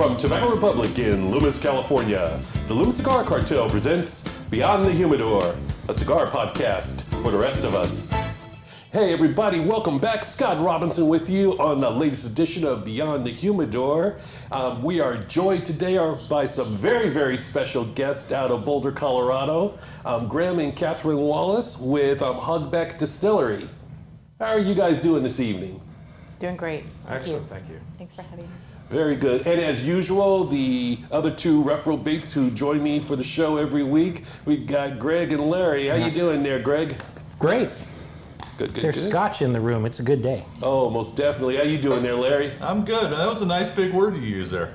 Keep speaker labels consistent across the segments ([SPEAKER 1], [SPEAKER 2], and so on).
[SPEAKER 1] From Tobacco Republic in Loomis, California, the Loomis Cigar Cartel presents Beyond the Humidor, a cigar podcast for the rest of us. Hey everybody, welcome back. Scott Robinson with you on the latest edition of Beyond the Humidor. We are joined today by some very, very special guests out of Boulder, Colorado. Graham and Catherine Wallace with Hogbeck Distillery. How are you guys doing this evening?
[SPEAKER 2] Doing great.
[SPEAKER 3] Excellent, thank you.
[SPEAKER 2] Thanks for having us.
[SPEAKER 1] Very good. And as usual, the other two reprobates who join me for the show every week, we've got Greg and Larry. How you doing there, Greg?
[SPEAKER 4] Great.
[SPEAKER 1] Good.
[SPEAKER 4] There's scotch in the room. It's a good day.
[SPEAKER 1] Oh, most definitely. How you doing there, Larry?
[SPEAKER 3] I'm good. That was a nice big word you used there.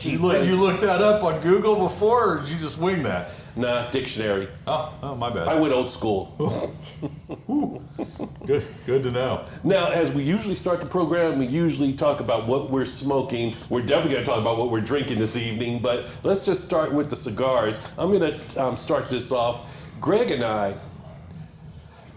[SPEAKER 3] You looked that up on Google before, or did you just wing that?
[SPEAKER 1] Nah, dictionary.
[SPEAKER 3] Oh, my bad.
[SPEAKER 1] I went old school.
[SPEAKER 3] Good to know.
[SPEAKER 1] Now, as we usually start the program, we usually talk about what we're smoking. We're definitely going to talk about what we're drinking this evening, but let's just start with the cigars. I'm going to start this off. Greg and I,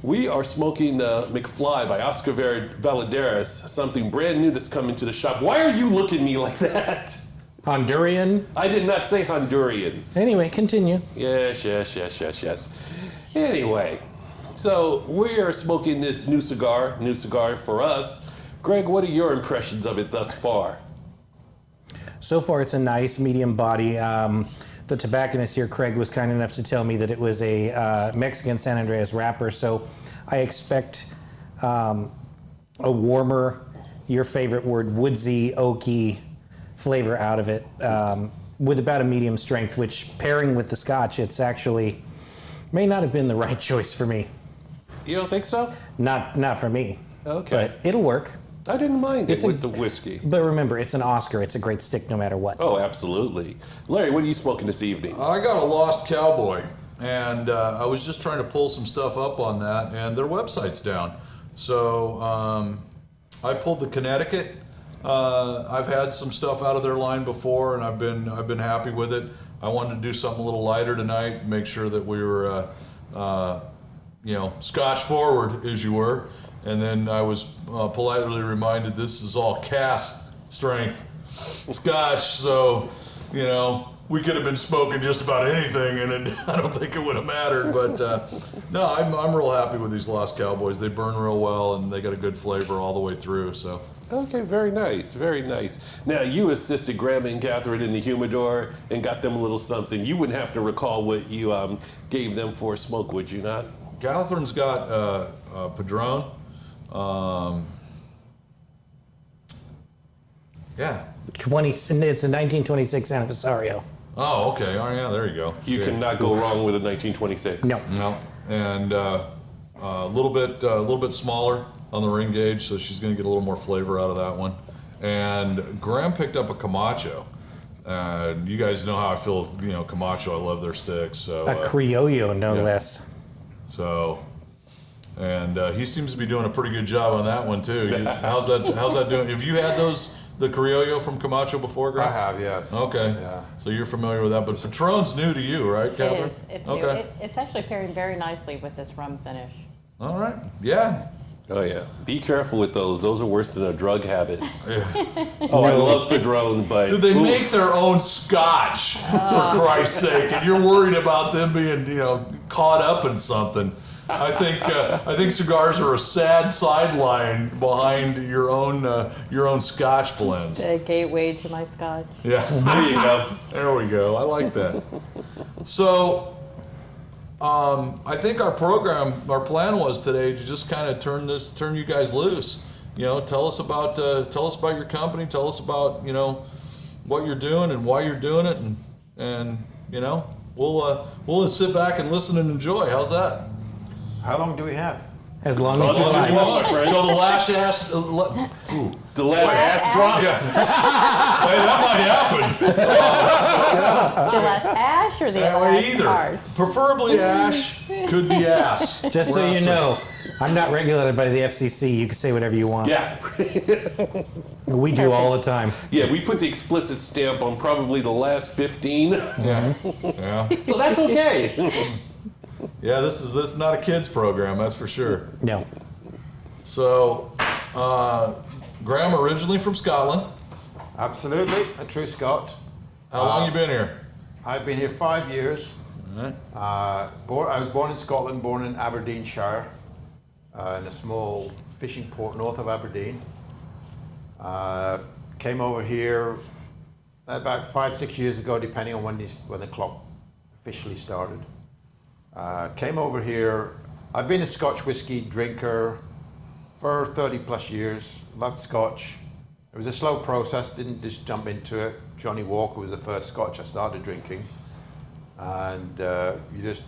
[SPEAKER 1] we are smoking the McFly by Oscar Valladares, something brand new that's coming to the shop. Why are you looking at me like that?
[SPEAKER 4] Honduran.
[SPEAKER 1] I did not say Honduran.
[SPEAKER 4] Anyway, continue.
[SPEAKER 1] Yes. Anyway, so we are smoking this new cigar for us. Greg, what are your impressions of it thus far?
[SPEAKER 4] So far, it's a nice medium body. The tobacconist here, Craig, was kind enough to tell me that it was a Mexican San Andreas wrapper, so I expect a warmer, your favorite word, woodsy, oaky flavor out of it, with about a medium strength, which pairing with the scotch, it's actually may not have been the right choice for me.
[SPEAKER 1] You don't think so?
[SPEAKER 4] Not for me.
[SPEAKER 1] Okay.
[SPEAKER 4] But it'll work.
[SPEAKER 1] I didn't mind it with the whiskey.
[SPEAKER 4] But remember, it's an Oscar. It's a great stick no matter what.
[SPEAKER 1] Oh, absolutely. Larry, what are you smoking this evening?
[SPEAKER 3] I got a Lost Cowboy, and I was just trying to pull some stuff up on that, and their website's down. So I pulled the Connecticut. I've had some stuff out of their line before, and I've been happy with it. I wanted to do something a little lighter tonight, make sure that we were, Scotch forward, as you were. And then I was politely reminded this is all cask strength Scotch, so we could have been smoking just about anything, and I don't think it would have mattered. But no, I'm real happy with these Lost Cowboys. They burn real well, and they got a good flavor all the way through. So.
[SPEAKER 1] Okay, very nice, very nice. Now, you assisted Graham and Catherine in the humidor and got them a little something. You wouldn't have to recall what you gave them for a smoke, would you not?
[SPEAKER 3] Catherine's got Padron. Yeah.
[SPEAKER 4] It's a 1926 Anniversario.
[SPEAKER 3] Oh, okay. Oh, yeah. There you go.
[SPEAKER 1] You cannot go wrong with a 1926.
[SPEAKER 4] No.
[SPEAKER 3] And a little bit smaller on the ring gauge, so she's going to get a little more flavor out of that one. And Graham picked up a Camacho. You guys know how I feel. Camacho. I love their sticks. So
[SPEAKER 4] A Criollo, no less.
[SPEAKER 3] So. And he seems to be doing a pretty good job on that one too. How's that doing? Have you had the Criollo from Camacho before, Graham?
[SPEAKER 5] I have, yes.
[SPEAKER 3] Okay.
[SPEAKER 5] Yeah.
[SPEAKER 3] So you're familiar with that, but Patron's new to you, right, Catherine?
[SPEAKER 2] It is. It's
[SPEAKER 3] okay.
[SPEAKER 2] new. It's actually pairing very nicely with this rum finish.
[SPEAKER 3] All right. Yeah.
[SPEAKER 1] Oh yeah. Be careful with those. Those are worse than a drug habit.
[SPEAKER 3] Yeah.
[SPEAKER 1] Oh, I love Padron, but
[SPEAKER 3] Dude, they make their own scotch for Christ's sake, and you're worried about them being, caught up in something. I think cigars are a sad sideline behind your own Scotch blends.
[SPEAKER 2] The gateway to my scotch.
[SPEAKER 3] Yeah, there you go. There we go. I like that. So, I think our plan was today to just kind of turn you guys loose. Tell us about your company. Tell us about what you're doing and why you're doing it, and we'll sit back and listen and enjoy. How's that?
[SPEAKER 5] How long do we have?
[SPEAKER 4] As long as you
[SPEAKER 1] long as
[SPEAKER 4] like.
[SPEAKER 1] you want, my friend.
[SPEAKER 3] So the last ass,
[SPEAKER 1] The last ass drops.
[SPEAKER 3] hey, that might happen.
[SPEAKER 2] The last ash or the last
[SPEAKER 3] Either.
[SPEAKER 2] cars?
[SPEAKER 3] Preferably ash, could be ass.
[SPEAKER 4] Just so you know, I'm not regulated by the FCC. You can say whatever you want.
[SPEAKER 1] Yeah.
[SPEAKER 4] We do all the time.
[SPEAKER 1] Yeah, we put the explicit stamp on probably the last 15.
[SPEAKER 3] Yeah.
[SPEAKER 1] So that's okay.
[SPEAKER 3] Yeah, this is not a kids program, that's for sure.
[SPEAKER 4] No.
[SPEAKER 3] So, Graham originally from Scotland.
[SPEAKER 5] Absolutely, a true Scot.
[SPEAKER 3] How long you been here?
[SPEAKER 5] I've been here 5 years.
[SPEAKER 3] Alright.
[SPEAKER 5] I was born in Scotland, born in Aberdeenshire, in a small fishing port north of Aberdeen. Came over here about 5-6 years ago, depending on when the clock officially started. Came over here. I've been a Scotch whiskey drinker for 30 plus years. Loved Scotch. It was a slow process. Didn't just jump into it. Johnny Walker was the first Scotch I started drinking, and you just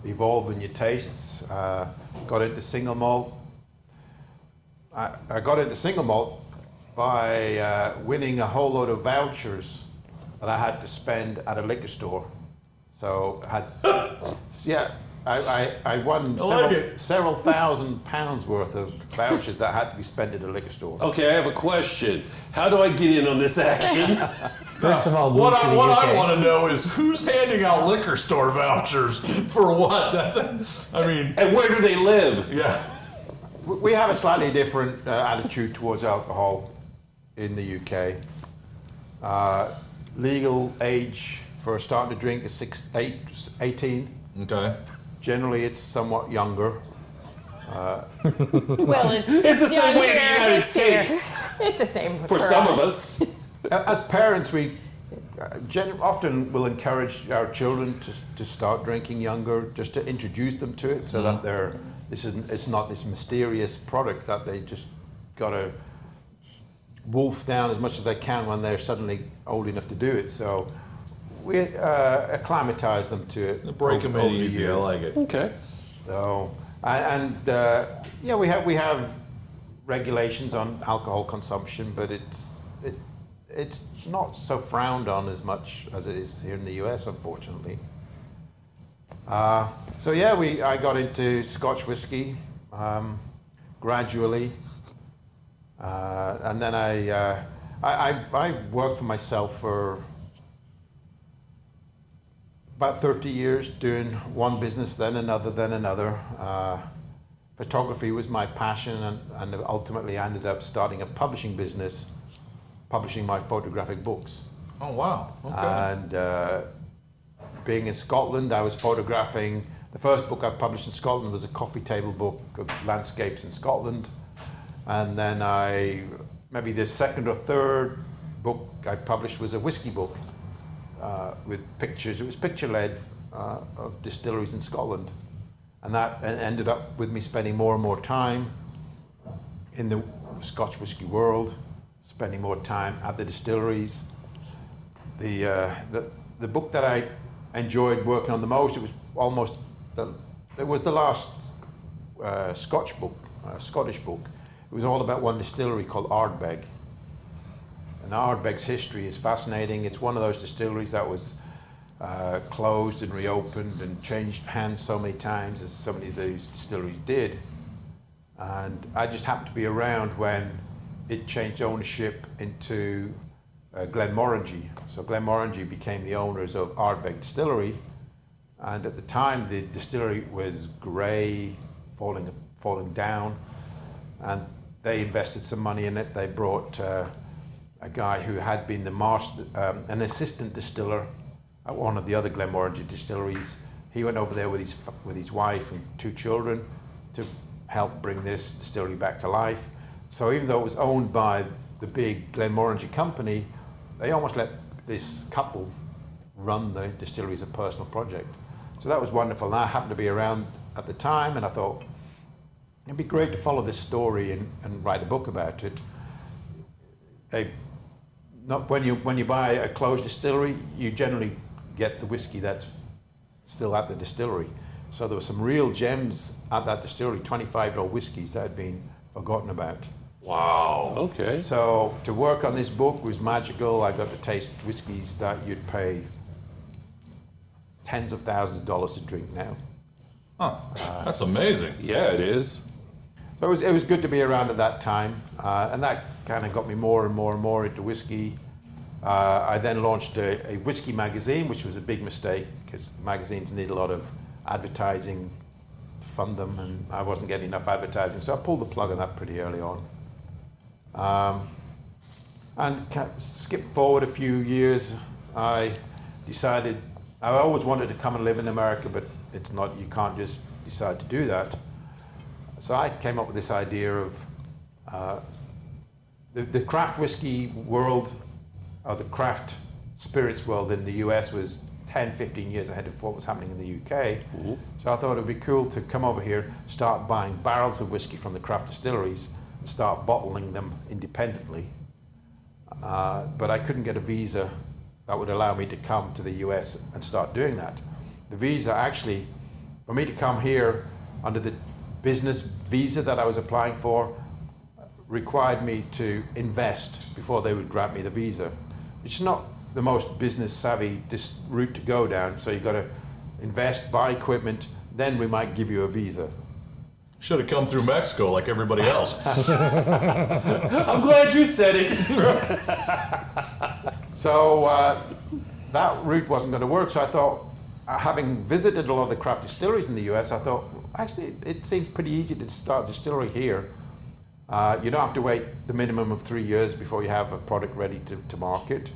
[SPEAKER 5] evolve in your tastes. Got into single malt. I got into single malt by winning a whole load of vouchers that I had to spend at a liquor store. So I won several £1,000s worth of vouchers that had to be spent at a liquor store.
[SPEAKER 1] Okay, I have a question. How do I get in on this action?
[SPEAKER 4] First of all,
[SPEAKER 3] What
[SPEAKER 4] move to the
[SPEAKER 3] I
[SPEAKER 4] UK.
[SPEAKER 3] want to know is who's handing out liquor store vouchers for what? I mean,
[SPEAKER 1] And where do they live?
[SPEAKER 3] yeah.
[SPEAKER 5] We have a slightly different attitude towards alcohol in the UK. Legal age for starting to drink is 18.
[SPEAKER 3] Okay.
[SPEAKER 5] Generally, it's somewhat younger.
[SPEAKER 2] Well, it's
[SPEAKER 1] the same way in the
[SPEAKER 2] here,
[SPEAKER 1] United
[SPEAKER 2] it's here.
[SPEAKER 1] States.
[SPEAKER 2] It's the same
[SPEAKER 1] For some of us.
[SPEAKER 5] As parents, we often will encourage our children to start drinking younger, just to introduce them to it, so that it's not this mysterious product that they just got to wolf down as much as they can when they're suddenly old enough to do it. So we acclimatize them to it.
[SPEAKER 3] Break them
[SPEAKER 5] over
[SPEAKER 3] in
[SPEAKER 5] the
[SPEAKER 3] easy. I
[SPEAKER 5] years.
[SPEAKER 3] like it.
[SPEAKER 1] Okay.
[SPEAKER 5] So we have regulations on alcohol consumption, but it's not so frowned on as much as it is here in the US, unfortunately. I got into Scotch whiskey gradually, and then I worked for myself for about 30 years, doing one business, then another. Photography was my passion, and ultimately I ended up starting a publishing business, publishing my photographic books.
[SPEAKER 3] Oh wow. Okay.
[SPEAKER 5] And being in Scotland, I was photographing. The first book I published in Scotland was a coffee table book of landscapes in Scotland. And then maybe the second or third book I published was a whiskey book with pictures. It was picture-led of distilleries in Scotland. And that ended up with me spending more and more time in the Scotch whiskey world, spending more time at the distilleries. The book that I enjoyed working on the most, it was the last Scotch book, Scottish book. It was all about one distillery called Ardbeg. And Ardbeg's history is fascinating. It's one of those distilleries that was closed and reopened and changed hands so many times, as so many of those distilleries did. And I just happened to be around when it changed ownership into Glenmorangie. So Glenmorangie became the owners of Ardbeg Distillery, and at the time the distillery was grey, falling down, and they invested some money in it. They brought a guy who had been the master, an assistant distiller at one of the other Glenmorangie distilleries. He went over there with his wife and 2 children to help bring this distillery back to life. So even though it was owned by the big Glenmorangie company, they almost let this couple run the distillery as a personal project. So that was wonderful. And I happened to be around at the time, and I thought it'd be great to follow this story and write a book about it. When you buy a closed distillery, you generally get the whiskey that's still at the distillery. So there were some real gems at that distillery, 25-year-old whiskies that had been forgotten about.
[SPEAKER 1] Wow. Okay.
[SPEAKER 5] So to work on this book was magical. I got to taste whiskies that you'd pay tens of thousands of dollars to drink now.
[SPEAKER 3] Huh. That's amazing.
[SPEAKER 1] Yeah, it is.
[SPEAKER 5] So it was good to be around at that time, and that kind of got me more and more into whiskey. I then launched a whiskey magazine, which was a big mistake because magazines need a lot of advertising to fund them, and I wasn't getting enough advertising, so I pulled the plug on that pretty early on. And skip forward a few years, I decided I always wanted to come and live in America, but it's not, you can't just decide to do that. So I came up with this idea of the craft whiskey world, or the craft spirits world in the US was 10, 15 years ahead of what was happening in the UK.
[SPEAKER 1] Mm-hmm.
[SPEAKER 5] So I thought it would be cool to come over here, start buying barrels of whiskey from the craft distilleries, and start bottling them independently. But I couldn't get a visa that would allow me to come to the US and start doing that. The visa actually, for me to come here under the business visa that I was applying for, required me to invest before they would grant me the visa, which is not the most business savvy route to go down. So you've got to invest, buy equipment, then we might give you a visa.
[SPEAKER 3] Should have come through Mexico like everybody else.
[SPEAKER 1] I'm glad you said it.
[SPEAKER 5] So that route wasn't going to work. So I thought, having visited a lot of the craft distilleries in the US, I thought, actually, it seems pretty easy to start a distillery here. You don't have to wait the minimum of 3 years before you have a product ready to market.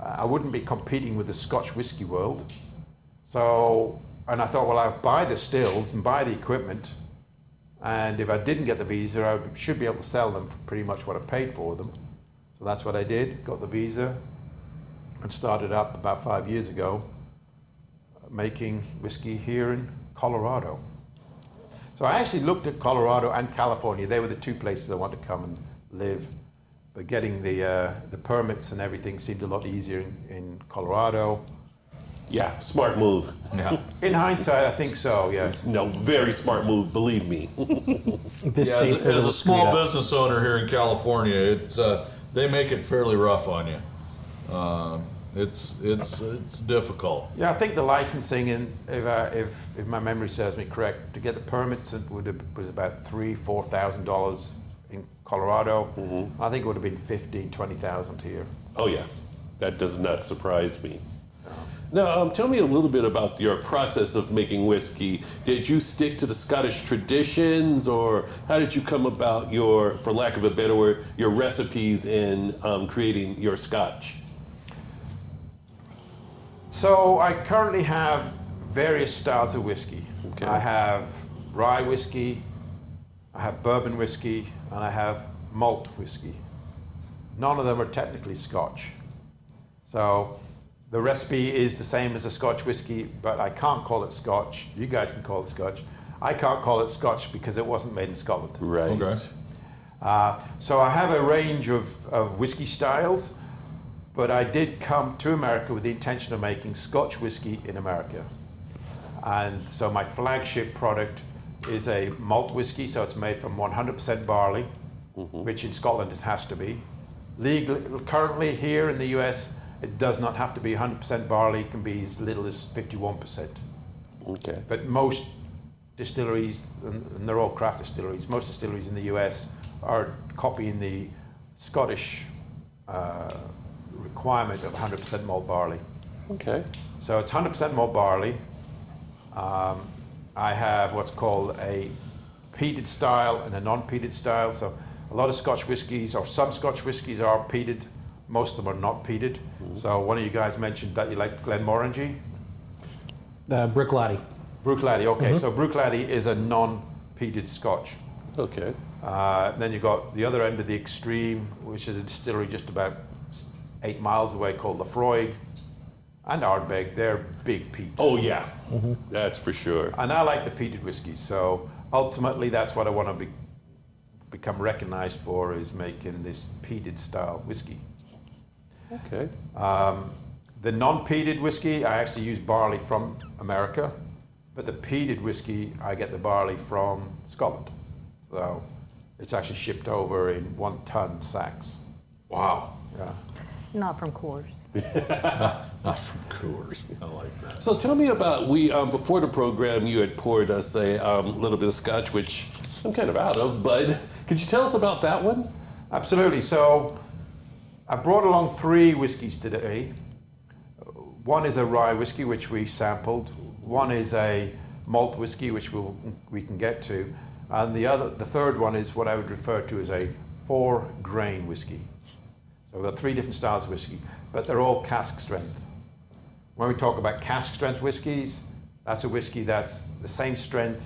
[SPEAKER 5] I wouldn't be competing with the Scotch whiskey world. So, and I thought, well, I'll buy the stills and buy the equipment. And if I didn't get the visa, I should be able to sell them for pretty much what I paid for them. So that's what I did, got the visa, and started up about 5 years ago, making whiskey here in Colorado. So I actually looked at Colorado and California. They were the two places I wanted to come and live. But getting the permits and everything seemed a lot easier in Colorado.
[SPEAKER 1] Yeah, smart move.
[SPEAKER 3] Yeah.
[SPEAKER 5] In hindsight, I think so, yes.
[SPEAKER 1] No, very smart move, believe me.
[SPEAKER 4] This
[SPEAKER 3] Yeah,
[SPEAKER 4] state's
[SPEAKER 3] as a
[SPEAKER 4] little
[SPEAKER 3] small
[SPEAKER 4] screwed up.
[SPEAKER 3] business owner here in California, it's they make it fairly rough on you. It's difficult.
[SPEAKER 5] Yeah, I think the licensing, and if my memory serves me correct, to get the permits, it was about $3,000-4,000 in Colorado.
[SPEAKER 1] Mm-hmm.
[SPEAKER 5] I think it would have been $15,000-20,000 here.
[SPEAKER 1] Oh yeah, that does not surprise me. Now, tell me a little bit about your process of making whiskey. Did you stick to the Scottish traditions, or how did you come about your, for lack of a better word, your recipes in creating your Scotch?
[SPEAKER 5] So I currently have various styles of whiskey.
[SPEAKER 1] Okay.
[SPEAKER 5] I have rye whiskey, I have bourbon whiskey, and I have malt whiskey. None of them are technically Scotch. So the recipe is the same as a Scotch whiskey, but I can't call it Scotch. You guys can call it Scotch. I can't call it Scotch because it wasn't made in Scotland.
[SPEAKER 1] Right.
[SPEAKER 3] Okay.
[SPEAKER 5] So I have a range of whiskey styles, but I did come to America with the intention of making Scotch whiskey in America. And so my flagship product is a malt whiskey, so it's made from 100% barley, which in Scotland it has to be. Legally, currently here in the US, it does not have to be 100% barley, it can be as little as 51%.
[SPEAKER 1] Okay.
[SPEAKER 5] But most distilleries, and they're all craft distilleries, most distilleries in the US are copying the Scottish requirement of 100% malt barley.
[SPEAKER 1] Okay.
[SPEAKER 5] So it's 100% malt barley. I have what's called a peated style and a non-peated style. So a lot of Scotch whiskies, or some Scotch whiskies, are peated. Most of them are not peated. So one of you guys mentioned that you like Glenmorangie.
[SPEAKER 4] Bruichladdich.
[SPEAKER 5] Bruichladdich, okay. So Bruichladdich is a non-peated Scotch.
[SPEAKER 1] Okay.
[SPEAKER 5] Then you've got the other end of the extreme, which is a distillery just about 8 miles away called Lafroig and Ardbeg. They're big peat.
[SPEAKER 1] Oh yeah, that's for sure.
[SPEAKER 5] And I like the peated whiskey. So ultimately, that's what I want to become recognized for, is making this peated style whiskey.
[SPEAKER 1] Okay.
[SPEAKER 5] The non-peated whiskey, I actually use barley from America, but the peated whiskey, I get the barley from Scotland. So it's actually shipped over in 1-ton sacks.
[SPEAKER 3] Wow.
[SPEAKER 5] Yeah.
[SPEAKER 2] Not from Coors.
[SPEAKER 3] Not from Coors. I like that.
[SPEAKER 1] So tell me about, before the program you had poured us a little bit of Scotch, which I'm kind of out of, but could you tell us about that one?
[SPEAKER 5] Absolutely. So I brought along 3 whiskeys today. One is a rye whiskey, which we sampled. One is a malt whiskey, which we can get to. And the third one is what I would refer to as a 4-grain whiskey. So we've got 3 different styles of whiskey, but they're all cask strength. When we talk about cask strength whiskies, that's a whiskey that's the same strength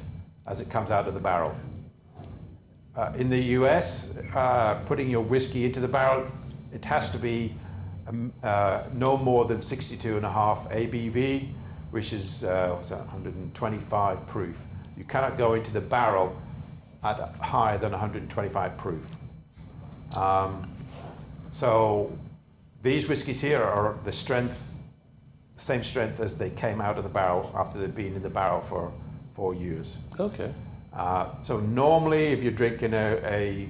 [SPEAKER 5] as it comes out of the barrel. In the US, putting your whiskey into the barrel, it has to be no more than 62.5 ABV, which is 125 proof. You cannot go into the barrel at higher than 125 proof. So these whiskies here are the same strength as they came out of the barrel after they've been in the barrel for 4 years.
[SPEAKER 1] Okay.
[SPEAKER 5] So normally, if you're drinking a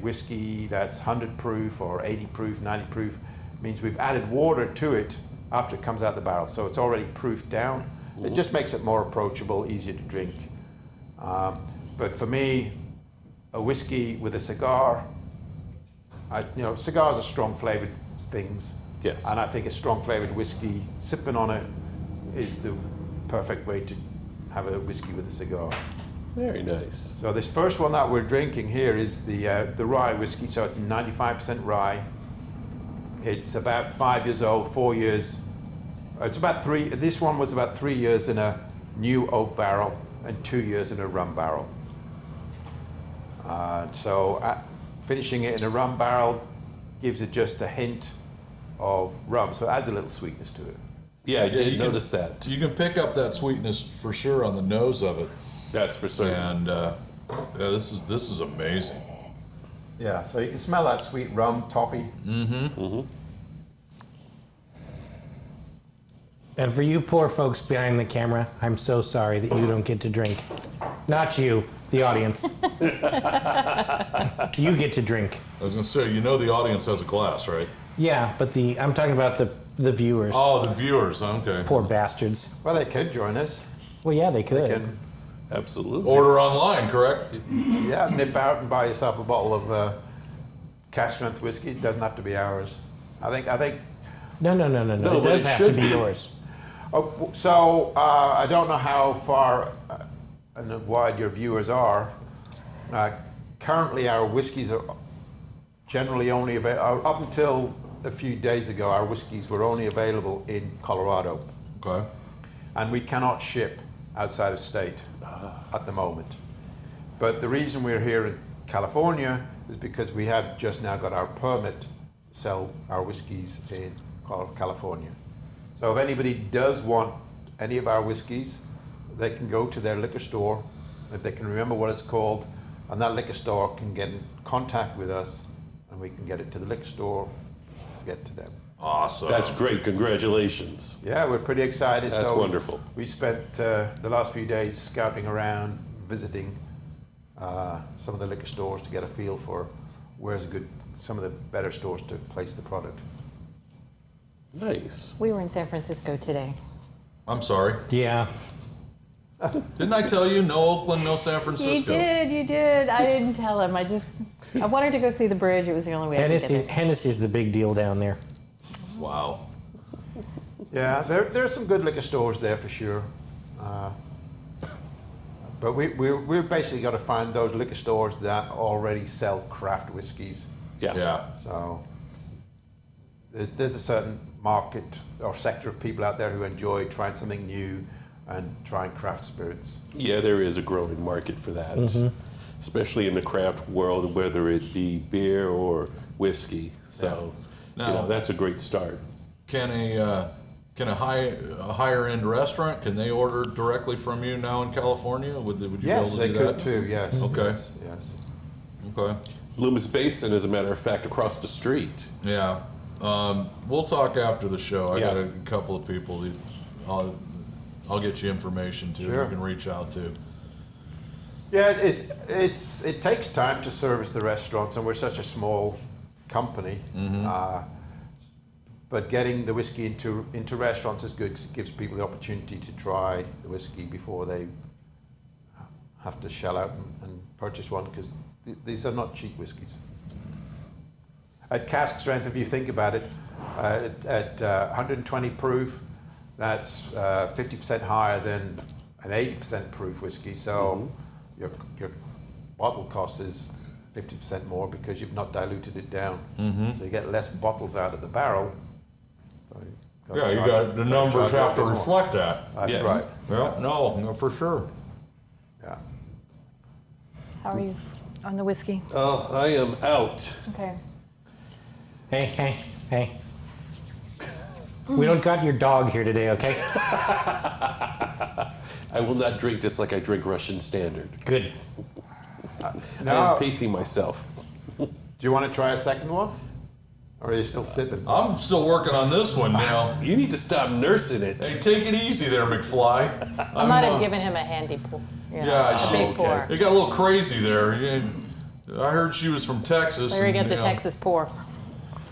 [SPEAKER 5] whiskey that's 100 proof or 80 proof, 90 proof, means we've added water to it after it comes out of the barrel. So it's already proofed down. It just makes it more approachable, easier to drink. But for me, a whiskey with a cigar, cigars are strong flavored things.
[SPEAKER 1] Yes.
[SPEAKER 5] And I think a strong flavored whiskey, sipping on it, is the perfect way to have a whiskey with a cigar.
[SPEAKER 1] Very nice.
[SPEAKER 5] So this first one that we're drinking here is the rye whiskey. So it's 95% rye. It's about 5 years old, 4 years. It's about 3. This one was about 3 years in a new oak barrel and 2 years in a rum barrel. Finishing it in a rum barrel gives it just a hint of rum, so it adds a little sweetness to it.
[SPEAKER 1] Yeah, I did
[SPEAKER 3] you
[SPEAKER 1] notice that.
[SPEAKER 3] You can pick up that sweetness for sure on the nose of it.
[SPEAKER 1] That's for certain.
[SPEAKER 3] And this is amazing.
[SPEAKER 5] Yeah, so you can smell that sweet rum, toffee.
[SPEAKER 4] And for you poor folks behind the camera, I'm so sorry that you don't get to drink. Not you, the audience. You get to drink.
[SPEAKER 3] I was going to say, the audience has a glass, right?
[SPEAKER 4] Yeah, but I'm talking about the viewers.
[SPEAKER 3] Oh, the viewers. Okay.
[SPEAKER 4] Poor bastards.
[SPEAKER 5] Well, they could join us.
[SPEAKER 4] Well, yeah, they could.
[SPEAKER 5] They can,
[SPEAKER 1] Absolutely.
[SPEAKER 3] Order online, correct?
[SPEAKER 5] nip out and buy yourself a bottle of cask strength whiskey. It doesn't have to be ours. I think.
[SPEAKER 4] No.
[SPEAKER 1] No,
[SPEAKER 4] It
[SPEAKER 1] but
[SPEAKER 4] does
[SPEAKER 1] it
[SPEAKER 4] have
[SPEAKER 1] should
[SPEAKER 4] to be
[SPEAKER 1] be.
[SPEAKER 4] yours.
[SPEAKER 5] So I don't know how far and wide your viewers are. Currently, our whiskeys are generally only available. Up until a few days ago, our whiskeys were only available in Colorado,
[SPEAKER 3] Okay.
[SPEAKER 5] and we cannot ship outside of state at the moment. But the reason we're here in California is because we have just now got our permit to sell our whiskeys in California. So if anybody does want any of our whiskeys, they can go to their liquor store, if they can remember what it's called, and that liquor store can get in contact with us, and we can get it to the liquor store to get to them.
[SPEAKER 3] Awesome.
[SPEAKER 1] That's great. Congratulations.
[SPEAKER 5] Yeah, we're pretty excited.
[SPEAKER 1] That's wonderful.
[SPEAKER 5] We spent the last few days scouting around, visiting some of the liquor stores to get a feel for where's some of the better stores to place the product.
[SPEAKER 1] Nice.
[SPEAKER 2] We were in San Francisco today.
[SPEAKER 3] I'm sorry.
[SPEAKER 4] Yeah.
[SPEAKER 3] Didn't I tell you no Oakland, no San Francisco?
[SPEAKER 2] You did. I didn't tell him. I wanted to go see the bridge. It was the only way I could get it.
[SPEAKER 4] Hennessy's the big deal down there.
[SPEAKER 3] Wow.
[SPEAKER 5] Yeah, there are some good liquor stores there for sure. But we're basically got to find those liquor stores that already sell craft whiskeys.
[SPEAKER 1] Yeah.
[SPEAKER 3] Yeah.
[SPEAKER 5] So there's a certain market or sector of people out there who enjoy trying something new and trying craft spirits.
[SPEAKER 1] Yeah, there is a growing market for that, especially in the craft world, whether it be beer or whiskey. So,
[SPEAKER 3] Now-
[SPEAKER 1] that's a great start.
[SPEAKER 3] Can a higher end restaurant, can they order directly from you now in California? Would you be
[SPEAKER 5] Yes,
[SPEAKER 3] able to
[SPEAKER 5] they
[SPEAKER 3] do
[SPEAKER 5] could
[SPEAKER 3] that?
[SPEAKER 5] too. Yes.
[SPEAKER 3] Okay.
[SPEAKER 5] Yes.
[SPEAKER 3] Okay.
[SPEAKER 1] Loomis Basin, as a matter of fact, across the street.
[SPEAKER 3] Yeah. We'll talk after the show. I
[SPEAKER 1] Yeah.
[SPEAKER 3] got a couple of people. I'll get you information too.
[SPEAKER 5] Sure.
[SPEAKER 3] You can reach out to.
[SPEAKER 5] Yeah, it takes time to service the restaurants, and we're such a small company. But getting the whiskey into restaurants is good 'cause it gives people the opportunity to try the whiskey before they have to shell out and purchase one, because these are not cheap whiskeys. At cask strength, if you think about it, at 120 proof, that's 50% higher than an 80% proof whiskey. So your bottle cost is 50% more because you've not diluted it down.
[SPEAKER 3] Mm-hmm.
[SPEAKER 5] So you get less bottles out of the barrel. So
[SPEAKER 3] The numbers have to reflect that.
[SPEAKER 5] That's
[SPEAKER 1] Yes.
[SPEAKER 5] right.
[SPEAKER 3] Yeah, no, for sure.
[SPEAKER 5] Yeah.
[SPEAKER 2] How are you on the whiskey?
[SPEAKER 1] Oh, I am out.
[SPEAKER 2] Okay.
[SPEAKER 4] Hey. We don't got your dog here today, okay?
[SPEAKER 1] I will not drink just like I drink Russian Standard.
[SPEAKER 4] Good.
[SPEAKER 1] I
[SPEAKER 5] Now,
[SPEAKER 1] am pacing myself.
[SPEAKER 5] do you want to try a second one? Or are you still sipping?
[SPEAKER 3] I'm still working on this one now.
[SPEAKER 1] You need to stop nursing it.
[SPEAKER 3] Hey, take it easy there, McFly.
[SPEAKER 2] I might have given him a handy pour.
[SPEAKER 3] Yeah,
[SPEAKER 2] a
[SPEAKER 3] she-
[SPEAKER 2] big
[SPEAKER 1] okay.
[SPEAKER 2] pour.
[SPEAKER 3] It got a little crazy there. I heard she was from Texas.
[SPEAKER 2] Where we get
[SPEAKER 3] and,
[SPEAKER 2] the
[SPEAKER 3] you know,
[SPEAKER 2] Texas pour.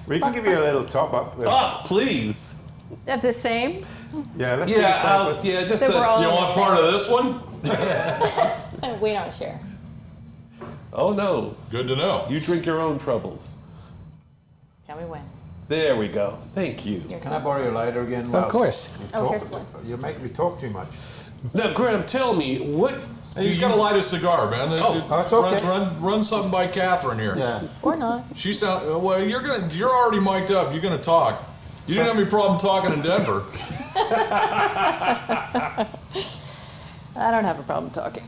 [SPEAKER 5] We can give you a little top up. With,
[SPEAKER 1] Oh, please.
[SPEAKER 2] That's the same?
[SPEAKER 5] yeah, let's do
[SPEAKER 1] Yeah,
[SPEAKER 5] something.
[SPEAKER 1] just
[SPEAKER 2] So we're all-
[SPEAKER 3] You want part of this one?
[SPEAKER 2] We don't share.
[SPEAKER 1] Oh no,
[SPEAKER 3] Good to know.
[SPEAKER 1] you drink your own troubles.
[SPEAKER 2] Tell me when.
[SPEAKER 1] There we go. Thank you.
[SPEAKER 2] You're
[SPEAKER 5] Can I borrow your lighter again?
[SPEAKER 4] Of course.
[SPEAKER 2] Here's one.
[SPEAKER 5] You're making me talk too much.
[SPEAKER 1] Now, Graham, tell me what.
[SPEAKER 3] He's got to light a cigar, man.
[SPEAKER 5] that's okay.
[SPEAKER 3] Run something by Catherine here.
[SPEAKER 5] Yeah.
[SPEAKER 2] Or not.
[SPEAKER 3] She sound well. You're already mic'd up. You're gonna talk. You didn't have any problem talking in Denver.
[SPEAKER 2] I don't have a problem talking.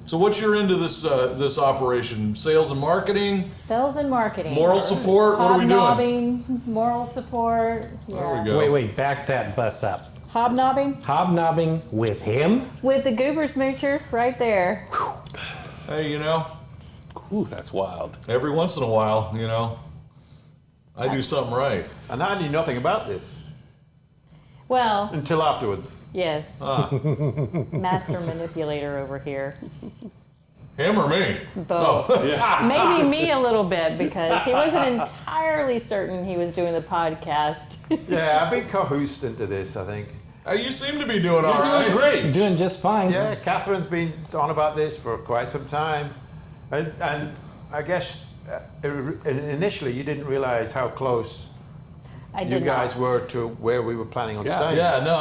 [SPEAKER 3] So what's your end of this operation? Sales and marketing,
[SPEAKER 2] Sales and marketing.
[SPEAKER 3] moral support. What are we doing?
[SPEAKER 2] Hobnobbing, moral support. Yeah.
[SPEAKER 3] There we go.
[SPEAKER 4] Wait, back that bus up.
[SPEAKER 2] Hobnobbing
[SPEAKER 4] Hobnobbing with him?
[SPEAKER 2] with the goober smoocher right there.
[SPEAKER 3] Hey, you know,
[SPEAKER 1] Ooh, that's wild.
[SPEAKER 3] every once in a while, you know, I do something right.
[SPEAKER 5] And I knew nothing about this
[SPEAKER 2] Well,
[SPEAKER 5] until afterwards.
[SPEAKER 2] yes.
[SPEAKER 3] Ah.
[SPEAKER 2] Master manipulator over here.
[SPEAKER 3] Him or me?
[SPEAKER 2] Both. Maybe me a little bit because he wasn't entirely certain he was doing the podcast.
[SPEAKER 5] Yeah, I've been cahoosed into this, I think.
[SPEAKER 3] Hey, you seem to be doing all
[SPEAKER 1] You're
[SPEAKER 3] right.
[SPEAKER 1] doing great.
[SPEAKER 4] Doing just fine.
[SPEAKER 5] Yeah, Catherine's been on about this for quite some time. And I guess initially you didn't realize how close
[SPEAKER 2] I
[SPEAKER 5] you
[SPEAKER 2] did
[SPEAKER 5] guys
[SPEAKER 2] not.
[SPEAKER 5] were to where we were planning on staying.
[SPEAKER 3] Yeah, no,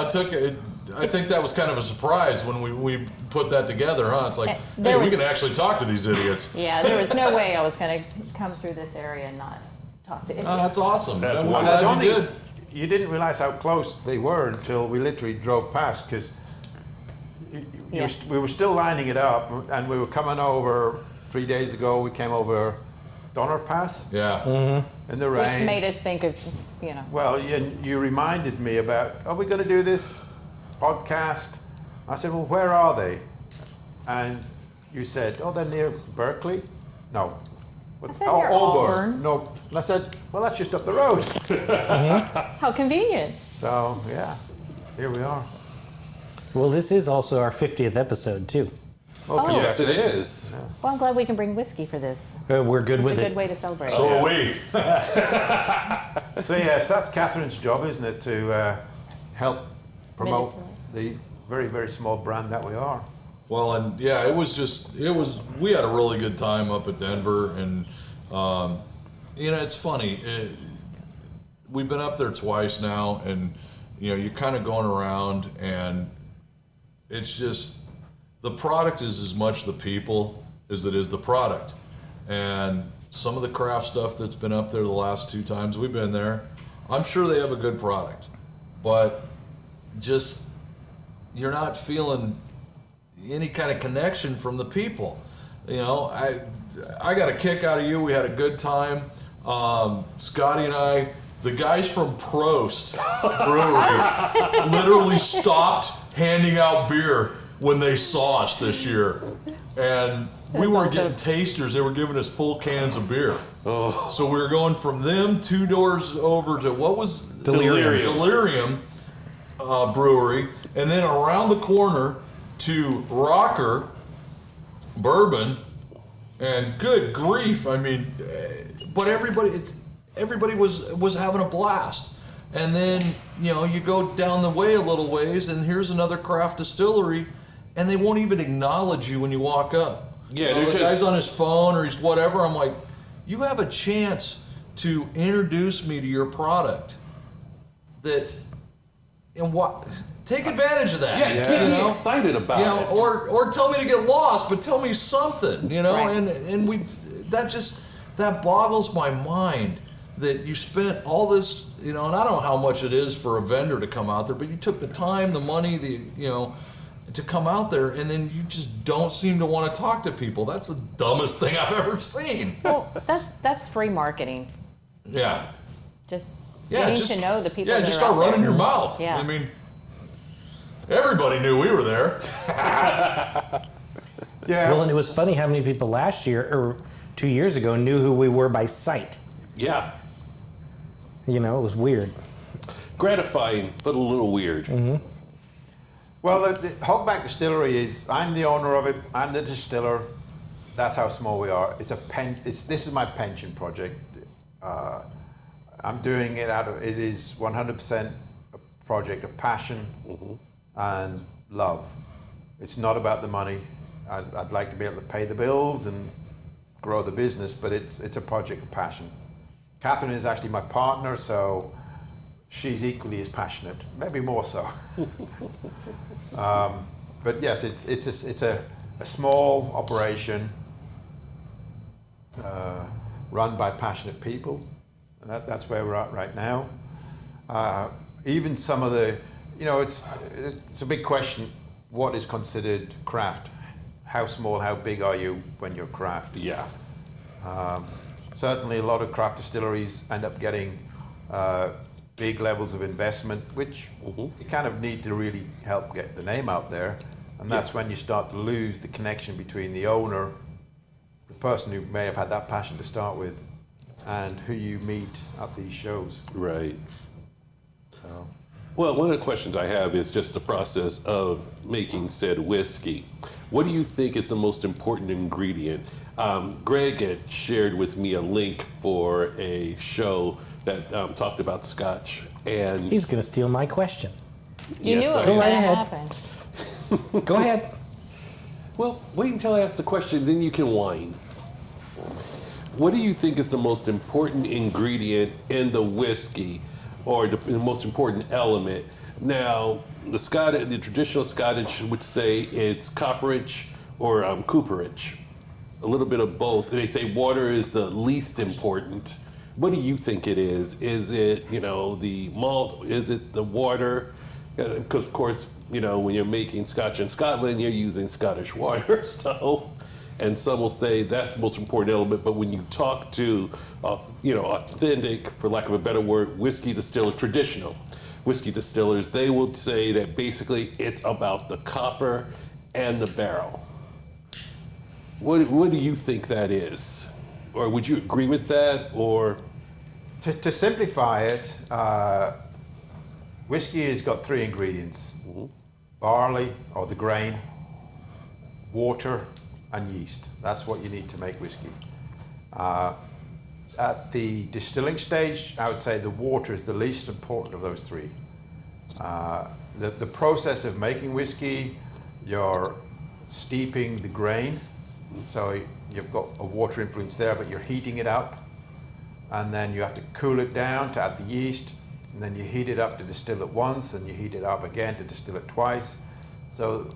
[SPEAKER 3] I think that was kind of a surprise when we put that together, huh? It's like,
[SPEAKER 2] There
[SPEAKER 3] hey, we
[SPEAKER 2] was-
[SPEAKER 3] can actually talk to these idiots.
[SPEAKER 2] Yeah, there was no way I was going to come through this area and not talk to
[SPEAKER 3] Oh, that's awesome.
[SPEAKER 1] That's
[SPEAKER 3] I'm
[SPEAKER 1] wonderful.
[SPEAKER 3] glad
[SPEAKER 5] I don't
[SPEAKER 3] you
[SPEAKER 5] think
[SPEAKER 3] did.
[SPEAKER 5] you didn't realize how close they were until we literally drove past because
[SPEAKER 2] Yeah.
[SPEAKER 5] we were still lining it up and we were coming over 3 days ago. We came over Donner Pass
[SPEAKER 3] Yeah.
[SPEAKER 5] in the
[SPEAKER 2] Which
[SPEAKER 5] rain.
[SPEAKER 2] made us think of, you know.
[SPEAKER 5] Well, you reminded me about, are we going to do this podcast? I said, well, where are they? And you said, oh, they're near Berkeley? No.
[SPEAKER 2] I said near Auburn.
[SPEAKER 5] No. And I said, well, that's just up the road.
[SPEAKER 2] How convenient.
[SPEAKER 5] So, yeah, here we are.
[SPEAKER 4] Well, this is also our 50th episode, too.
[SPEAKER 5] Well,
[SPEAKER 1] Yes, it is.
[SPEAKER 2] Well, I'm glad we can bring whiskey for this.
[SPEAKER 4] We're good
[SPEAKER 2] It's
[SPEAKER 4] with
[SPEAKER 2] a good
[SPEAKER 4] it.
[SPEAKER 2] way to celebrate.
[SPEAKER 3] So are we.
[SPEAKER 5] So, yes, that's Catherine's job, isn't it, to help promote the very, very small brand that we are.
[SPEAKER 3] Well, and yeah, we had a really good time up at Denver, and you know, it's funny. We've been up there twice now, and you know, you're kind of going around, and it's just the product is as much the people as it is the product, and some of the craft stuff that's been up there the last 2 times we've been there, I'm sure they have a good product, but just you're not feeling any kind of connection from the people. You know, I got a kick out of you. We had a good time. Scotty and I, the guys from Prost Brewery literally stopped handing out beer when they saw us this year. And we weren't getting tasters, they were giving us full cans of beer. Oh. So we were going from them 2 doors over to what was Delirium Brewery, and then around the corner to Rocker Bourbon, and good grief, I mean, but everybody was having a blast. And then, you know, you go down the way a little ways, and here's another craft distillery, and they won't even acknowledge you when you walk up.
[SPEAKER 1] Yeah,
[SPEAKER 3] You know,
[SPEAKER 1] they're
[SPEAKER 3] the
[SPEAKER 1] just-
[SPEAKER 3] guy's on his phone or he's whatever. I'm like, you have a chance to introduce me to your product that and what? Take advantage of that.
[SPEAKER 1] Yeah, get me excited about it.
[SPEAKER 3] Or tell me to get lost, but tell me something,
[SPEAKER 2] Right.
[SPEAKER 3] and that boggles my mind that you spent all this, and I don't know how much it is for a vendor to come out there, but you took the time, the money, to come out there, and then you just don't seem to want to talk to people. That's the dumbest thing I've ever seen.
[SPEAKER 2] Well, that's free marketing.
[SPEAKER 3] Yeah.
[SPEAKER 2] Just
[SPEAKER 3] Yeah,
[SPEAKER 2] getting
[SPEAKER 3] just,
[SPEAKER 2] to know the people.
[SPEAKER 3] Yeah,
[SPEAKER 2] that
[SPEAKER 3] just
[SPEAKER 2] are
[SPEAKER 3] start
[SPEAKER 2] out
[SPEAKER 3] running
[SPEAKER 2] there.
[SPEAKER 3] your mouth.
[SPEAKER 2] Yeah.
[SPEAKER 3] I mean, everybody knew we were there.
[SPEAKER 5] Yeah.
[SPEAKER 4] Well, and it was funny how many people last year or 2 years ago knew who we were by sight.
[SPEAKER 1] Yeah.
[SPEAKER 4] It was weird.
[SPEAKER 1] Gratifying, but a little weird.
[SPEAKER 5] Well, the Hogback Distillery I'm the owner of it, I'm the distiller. That's how small we are. This is my pension project. I'm doing it it is 100% a project of passion and love. It's not about the money. I'd like to be able to pay the bills and grow the business, but it's a project of passion. Catherine is actually my partner, so she's equally as passionate, maybe more so. But yes, it's a small operation run by passionate people, and that's where we're at right now. Even some of the, it's a big question. What is considered craft? How small, how big are you when you're craft?
[SPEAKER 1] Yeah.
[SPEAKER 5] Certainly, a lot of craft distilleries end up getting big levels of investment, which you kind of need to really help get the name out there. And that's when you start to lose the connection between the owner, the person who may have had that passion to start with, and who you meet at these shows.
[SPEAKER 1] Right.
[SPEAKER 5] So.
[SPEAKER 1] Well, one of the questions I have is just the process of making said whiskey. What do you think is the most important ingredient? Greg had shared with me a link for a show that talked about Scotch, and
[SPEAKER 4] He's going to steal my question.
[SPEAKER 2] You knew it was
[SPEAKER 1] I
[SPEAKER 4] Go
[SPEAKER 2] going
[SPEAKER 4] right
[SPEAKER 2] to
[SPEAKER 4] ahead.
[SPEAKER 2] happen.
[SPEAKER 4] Go ahead.
[SPEAKER 1] Well, wait until I ask the question, then you can whine. What do you think is the most important ingredient in the whiskey, or the most important element? Now, the traditional Scottish would say it's copperage or cooperage, a little bit of both. They say water is the least important. What do you think it is? Is it, the malt? Is it the water? Because, of course, when you're making Scotch in Scotland, you're using Scottish water. So, and some will say that's the most important element. But when you talk to, authentic, for lack of a better word, whiskey distillers, traditional whiskey distillers, they will say that basically it's about the copper and the barrel. What do you think that is? Or would you agree with that? Or
[SPEAKER 5] To simplify it, whiskey has got three ingredients: barley, or the grain, water, and yeast. That's what you need to make whiskey. At the distilling stage, I would say the water is the least important of those three. The process of making whiskey, you're steeping the grain, so you've got a water influence there, but you're heating it up, and then you have to cool it down to add the yeast, and then you heat it up to distill it once, and you heat it up again to distill it twice. So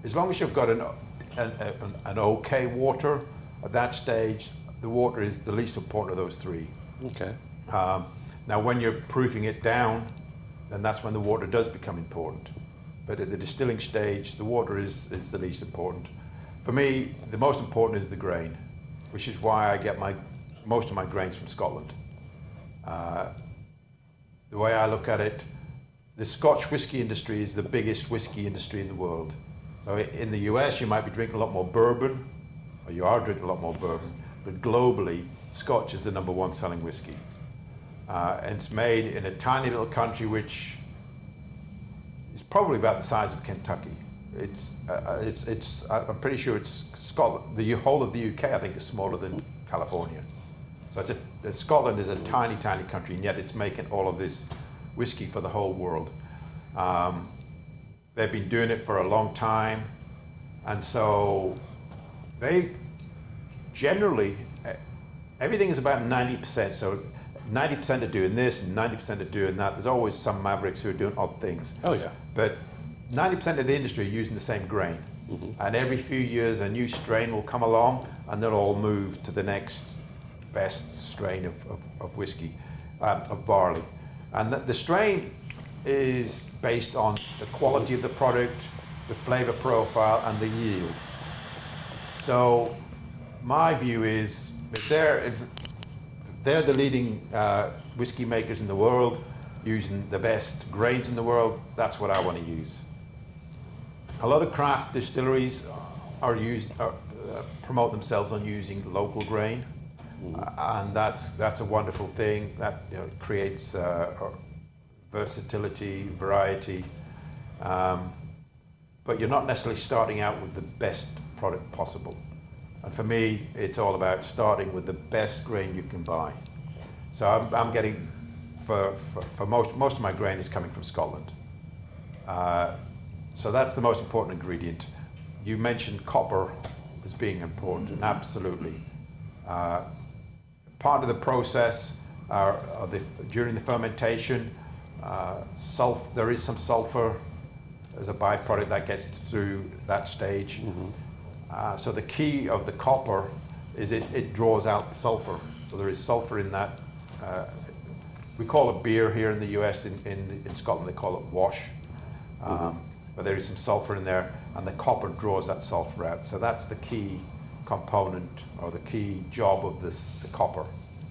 [SPEAKER 5] as long as you've got an okay water at that stage, the water is the least important of those three.
[SPEAKER 1] okay,
[SPEAKER 5] Now when you're proofing it down, then that's when the water does become important. But at the distilling stage, the water is the least important. For me, the most important is the grain, which is why I get most of my grains from Scotland. The way I look at it, the Scotch whiskey industry is the biggest whiskey industry in the world. So in the US, you might be drinking a lot more bourbon, or you are drinking a lot more bourbon, but globally, Scotch is the #1 selling whiskey. And it's made in a tiny little country which is probably about the size of Kentucky. I'm pretty sure it's Scotland. The whole of the UK, I think, is smaller than California. So Scotland is a tiny, tiny country, and yet it's making all of this whiskey for the whole world. They've been doing it for a long time, and so they generally, everything is about 90%. So 90% are doing this and 90% are doing that. There's always some mavericks who are doing odd things.
[SPEAKER 1] Oh, yeah.
[SPEAKER 5] But 90% of the industry are using the same grain. And every few years a new strain will come along and they'll all move to the next best strain of whiskey, of barley. And the strain is based on the quality of the product, the flavor profile, and the yield. So my view is if they're the leading whiskey makers in the world, using the best grains in the world, that's what I want to use. A lot of craft distilleries promote themselves on using local grain, and that's a wonderful thing. That creates versatility, variety, but you're not necessarily starting out with the best product possible. And for me, it's all about starting with the best grain you can buy. So I'm getting, for most of my grain is coming from Scotland. So that's the most important ingredient. You mentioned copper as being important, and absolutely. Part of the process during the fermentation, there is some sulfur as a byproduct that gets through that stage. So the key of the copper is it draws out the sulfur. So there is sulfur in that. We call it beer here in the US. In Scotland they call it wash. But there is some sulfur in there, and the copper draws that sulfur out. So that's the key component, or the key job of the copper.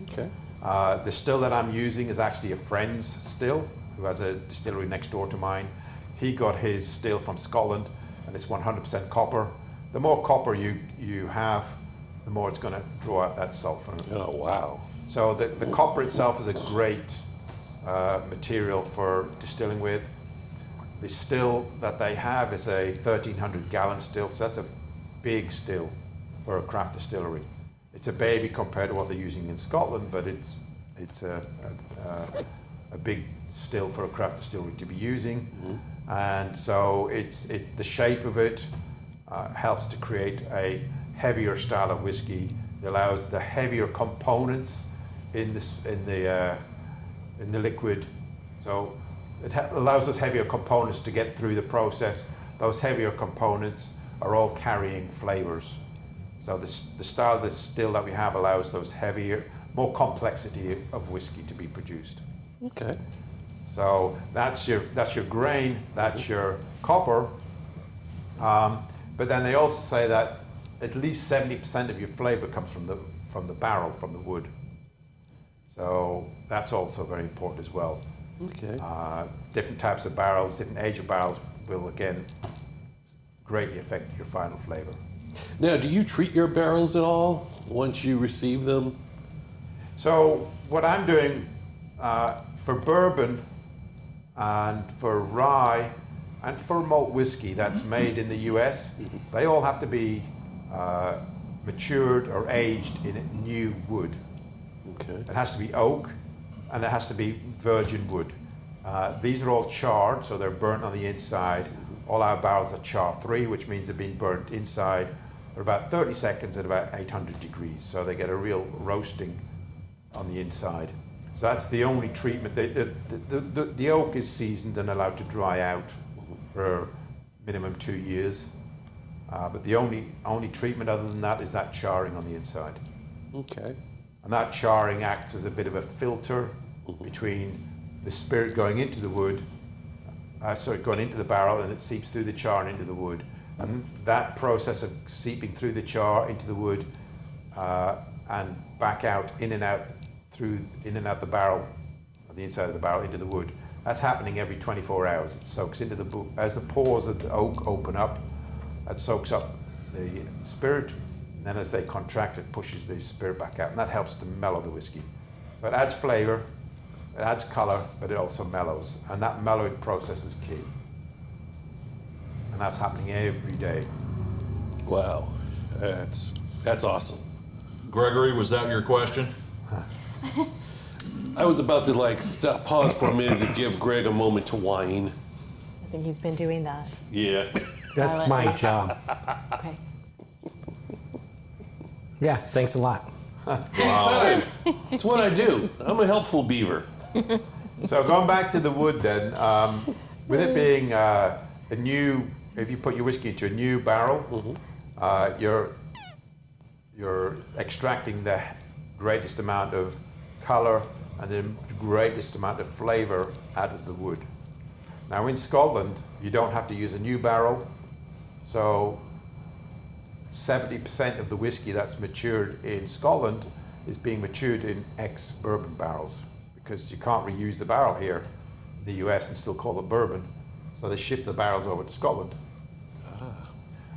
[SPEAKER 1] Okay.
[SPEAKER 5] The still that I'm using is actually a friend's still, who has a distillery next door to mine. He got his still from Scotland, and it's 100% copper. The more copper you have, the more it's going to draw out that sulfur.
[SPEAKER 1] Oh, wow.
[SPEAKER 5] So the copper itself is a great material for distilling with. The still that they have is a 1,300 gallon still, so that's a big still for a craft distillery. It's a baby compared to what they're using in Scotland, but it's a big still for a craft distillery to be using. And so the shape of it helps to create a heavier style of whiskey. It allows the heavier components in the liquid. So it allows those heavier components to get through the process. Those heavier components are all carrying flavors. So the style of the still that we have allows those heavier, more complexity of whiskey to be produced.
[SPEAKER 1] Okay.
[SPEAKER 5] So that's your grain, that's your copper. But then they also say that at least 70% of your flavor comes from the barrel, from the wood. So that's also very important as well.
[SPEAKER 1] Okay.
[SPEAKER 5] Different types of barrels, different age of barrels will again greatly affect your final flavor.
[SPEAKER 1] Now, do you treat your barrels at all once you receive them?
[SPEAKER 5] So what I'm doing for bourbon and for rye and for malt whiskey that's made in the US, they all have to be matured or aged in new wood.
[SPEAKER 1] Okay.
[SPEAKER 5] It has to be oak, and it has to be virgin wood. These are all charred, so they're burnt on the inside. All our barrels are char-free, which means they're being burnt inside for about 30 seconds at about 800 degrees. So they get a real roasting on the inside. So that's the only treatment. The oak is seasoned and allowed to dry out for minimum 2 years. But the only treatment other than that is that charring on the inside.
[SPEAKER 1] Okay.
[SPEAKER 5] And that charring acts as a bit of a filter between the spirit going into the wood, going into the barrel, and it seeps through the char and into the wood. And that process of seeping through the char into the wood and back out, in and out the barrel, on the inside of the barrel into the wood, that's happening every 24 hours. It soaks into as the pores of the oak open up, it soaks up the spirit, and then as they contract, it pushes the spirit back out, and that helps to mellow the whiskey. So it adds flavor, it adds color, but it also mellows, and that mellowing process is key. And that's happening every day.
[SPEAKER 1] Wow. That's awesome.
[SPEAKER 3] Gregory, was that your question?
[SPEAKER 1] I was about to pause for a minute to give Greg a moment to whine.
[SPEAKER 2] I think he's been doing that.
[SPEAKER 1] Yeah.
[SPEAKER 4] That's
[SPEAKER 2] Silent.
[SPEAKER 4] my job.
[SPEAKER 2] Okay.
[SPEAKER 4] Yeah, thanks a lot.
[SPEAKER 3] Wow.
[SPEAKER 1] That's what I do. I'm a helpful beaver.
[SPEAKER 5] So going back to the wood then, with it being a new, if you put your whiskey into a new barrel, you're extracting the greatest amount of color and the greatest amount of flavor out of the wood. Now in Scotland, you don't have to use a new barrel, so 70% of the whiskey that's matured in Scotland is being matured in ex-bourbon barrels, because you can't reuse the barrel here in the US and still call it bourbon. So they ship the barrels over to Scotland.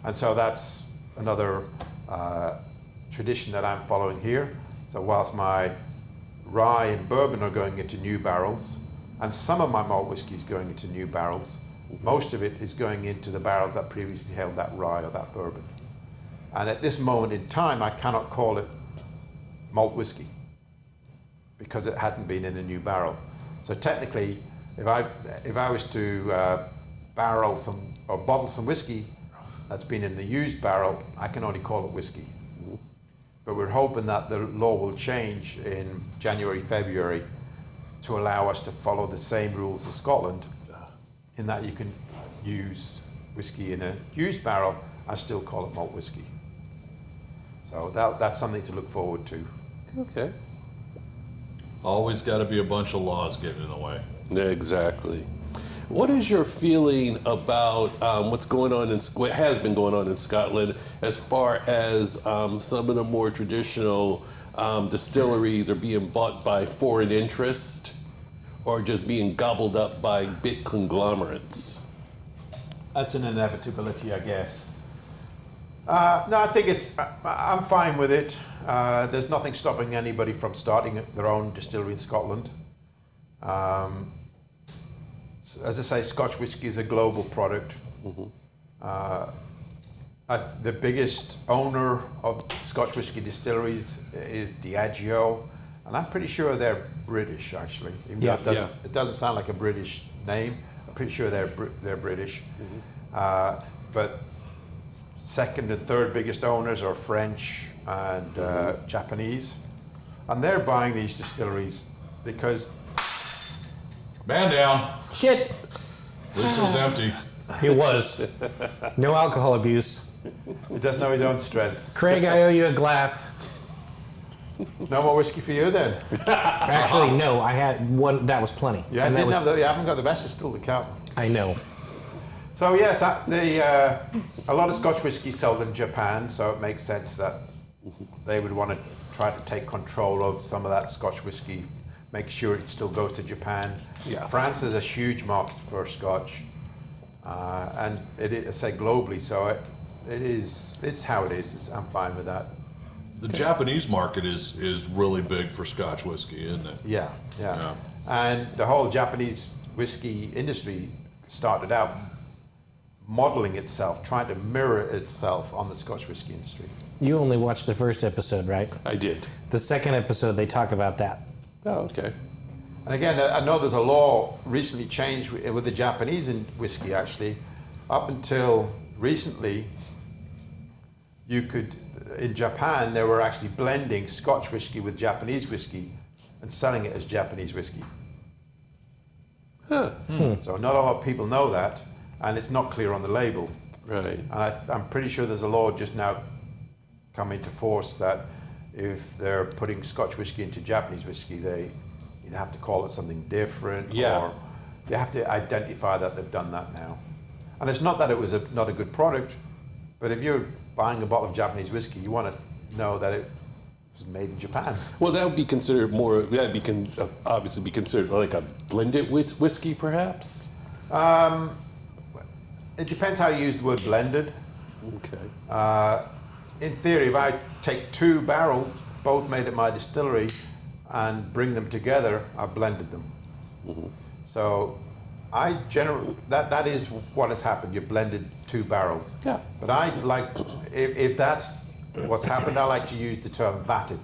[SPEAKER 5] And so that's another tradition that I'm following here. So whilst my rye and bourbon are going into new barrels, and some of my malt whiskey is going into new barrels, most of it is going into the barrels that previously held that rye or that bourbon. And at this moment in time, I cannot call it malt whiskey because it hadn't been in a new barrel. So technically, if I was to barrel some or bottle some whiskey that's been in the used barrel, I can only call it whiskey. But we're hoping that the law will change in January, February to allow us to follow the same rules as Scotland, in that you can use whiskey in a used barrel and still call it malt whiskey. So that's something to look forward to.
[SPEAKER 1] Okay.
[SPEAKER 3] Always got to be a bunch of laws getting in the way.
[SPEAKER 1] Exactly. What is your feeling about what's going on what has been going on in Scotland, as far as some of the more traditional distilleries are being bought by foreign interest, or just being gobbled up by big conglomerates?
[SPEAKER 5] That's an inevitability, I guess. No, I think I'm fine with it. There's nothing stopping anybody from starting their own distillery in Scotland. As I say, Scotch whisky is a global product. The biggest owner of Scotch whisky distilleries is Diageo, and I'm pretty sure they're British, actually. Even though it doesn't sound like a British name. I'm pretty sure they're British. But second and third biggest owners are French and Japanese, and they're buying these distilleries because
[SPEAKER 3] Man down.
[SPEAKER 4] Shit.
[SPEAKER 3] This was empty.
[SPEAKER 4] It was. No alcohol abuse.
[SPEAKER 5] he doesn't know his own strength.
[SPEAKER 4] Craig, I owe you a glass.
[SPEAKER 5] No more whiskey for you then.
[SPEAKER 4] Actually, no, I had one. That was plenty.
[SPEAKER 5] Yeah,
[SPEAKER 4] And that was,
[SPEAKER 5] you haven't got the best, it's still the count.
[SPEAKER 4] I know.
[SPEAKER 5] So yes, a lot of Scotch whisky is sold in Japan, so it makes sense that they would want to try to take control of some of that Scotch whisky, make sure it still goes to Japan.
[SPEAKER 1] Yeah.
[SPEAKER 5] France is a huge market for Scotch, and it is, I say, globally. So it's how it is. I'm fine with that.
[SPEAKER 3] The Japanese market is really big for Scotch whiskey, isn't it?
[SPEAKER 5] Yeah. And the whole Japanese whiskey industry started out modeling itself, trying to mirror itself on the Scotch whisky industry.
[SPEAKER 4] You only watched the first episode, right?
[SPEAKER 1] I did.
[SPEAKER 4] The second episode, they talk about that.
[SPEAKER 1] Oh, okay.
[SPEAKER 5] And again, I know there's a law recently changed with the Japanese in whiskey, actually. Up until recently, you could, in Japan, they were actually blending Scotch whiskey with Japanese whiskey and selling it as Japanese whiskey.
[SPEAKER 1] Huh.
[SPEAKER 5] So not a lot of people know that, and it's not clear on the label.
[SPEAKER 1] Right.
[SPEAKER 5] And I'm pretty sure there's a law just now come into force that if they're putting Scotch whiskey into Japanese whiskey, you have to call it something different, or they have to identify that they've done that now. And it's not that it was not a good product, but if you're buying a bottle of Japanese whiskey, you want to know that it was made in Japan.
[SPEAKER 1] Well, that would be considered more. That would obviously be considered like a blended whiskey, perhaps.
[SPEAKER 5] It depends how you use the word blended.
[SPEAKER 1] Okay.
[SPEAKER 5] In theory, if I take two barrels, both made at my distillery, and bring them together, I've blended them. So I generally, that is what has happened. You blended two barrels.
[SPEAKER 1] Yeah.
[SPEAKER 5] But I like, if that's what's happened, I like to use the term vatted.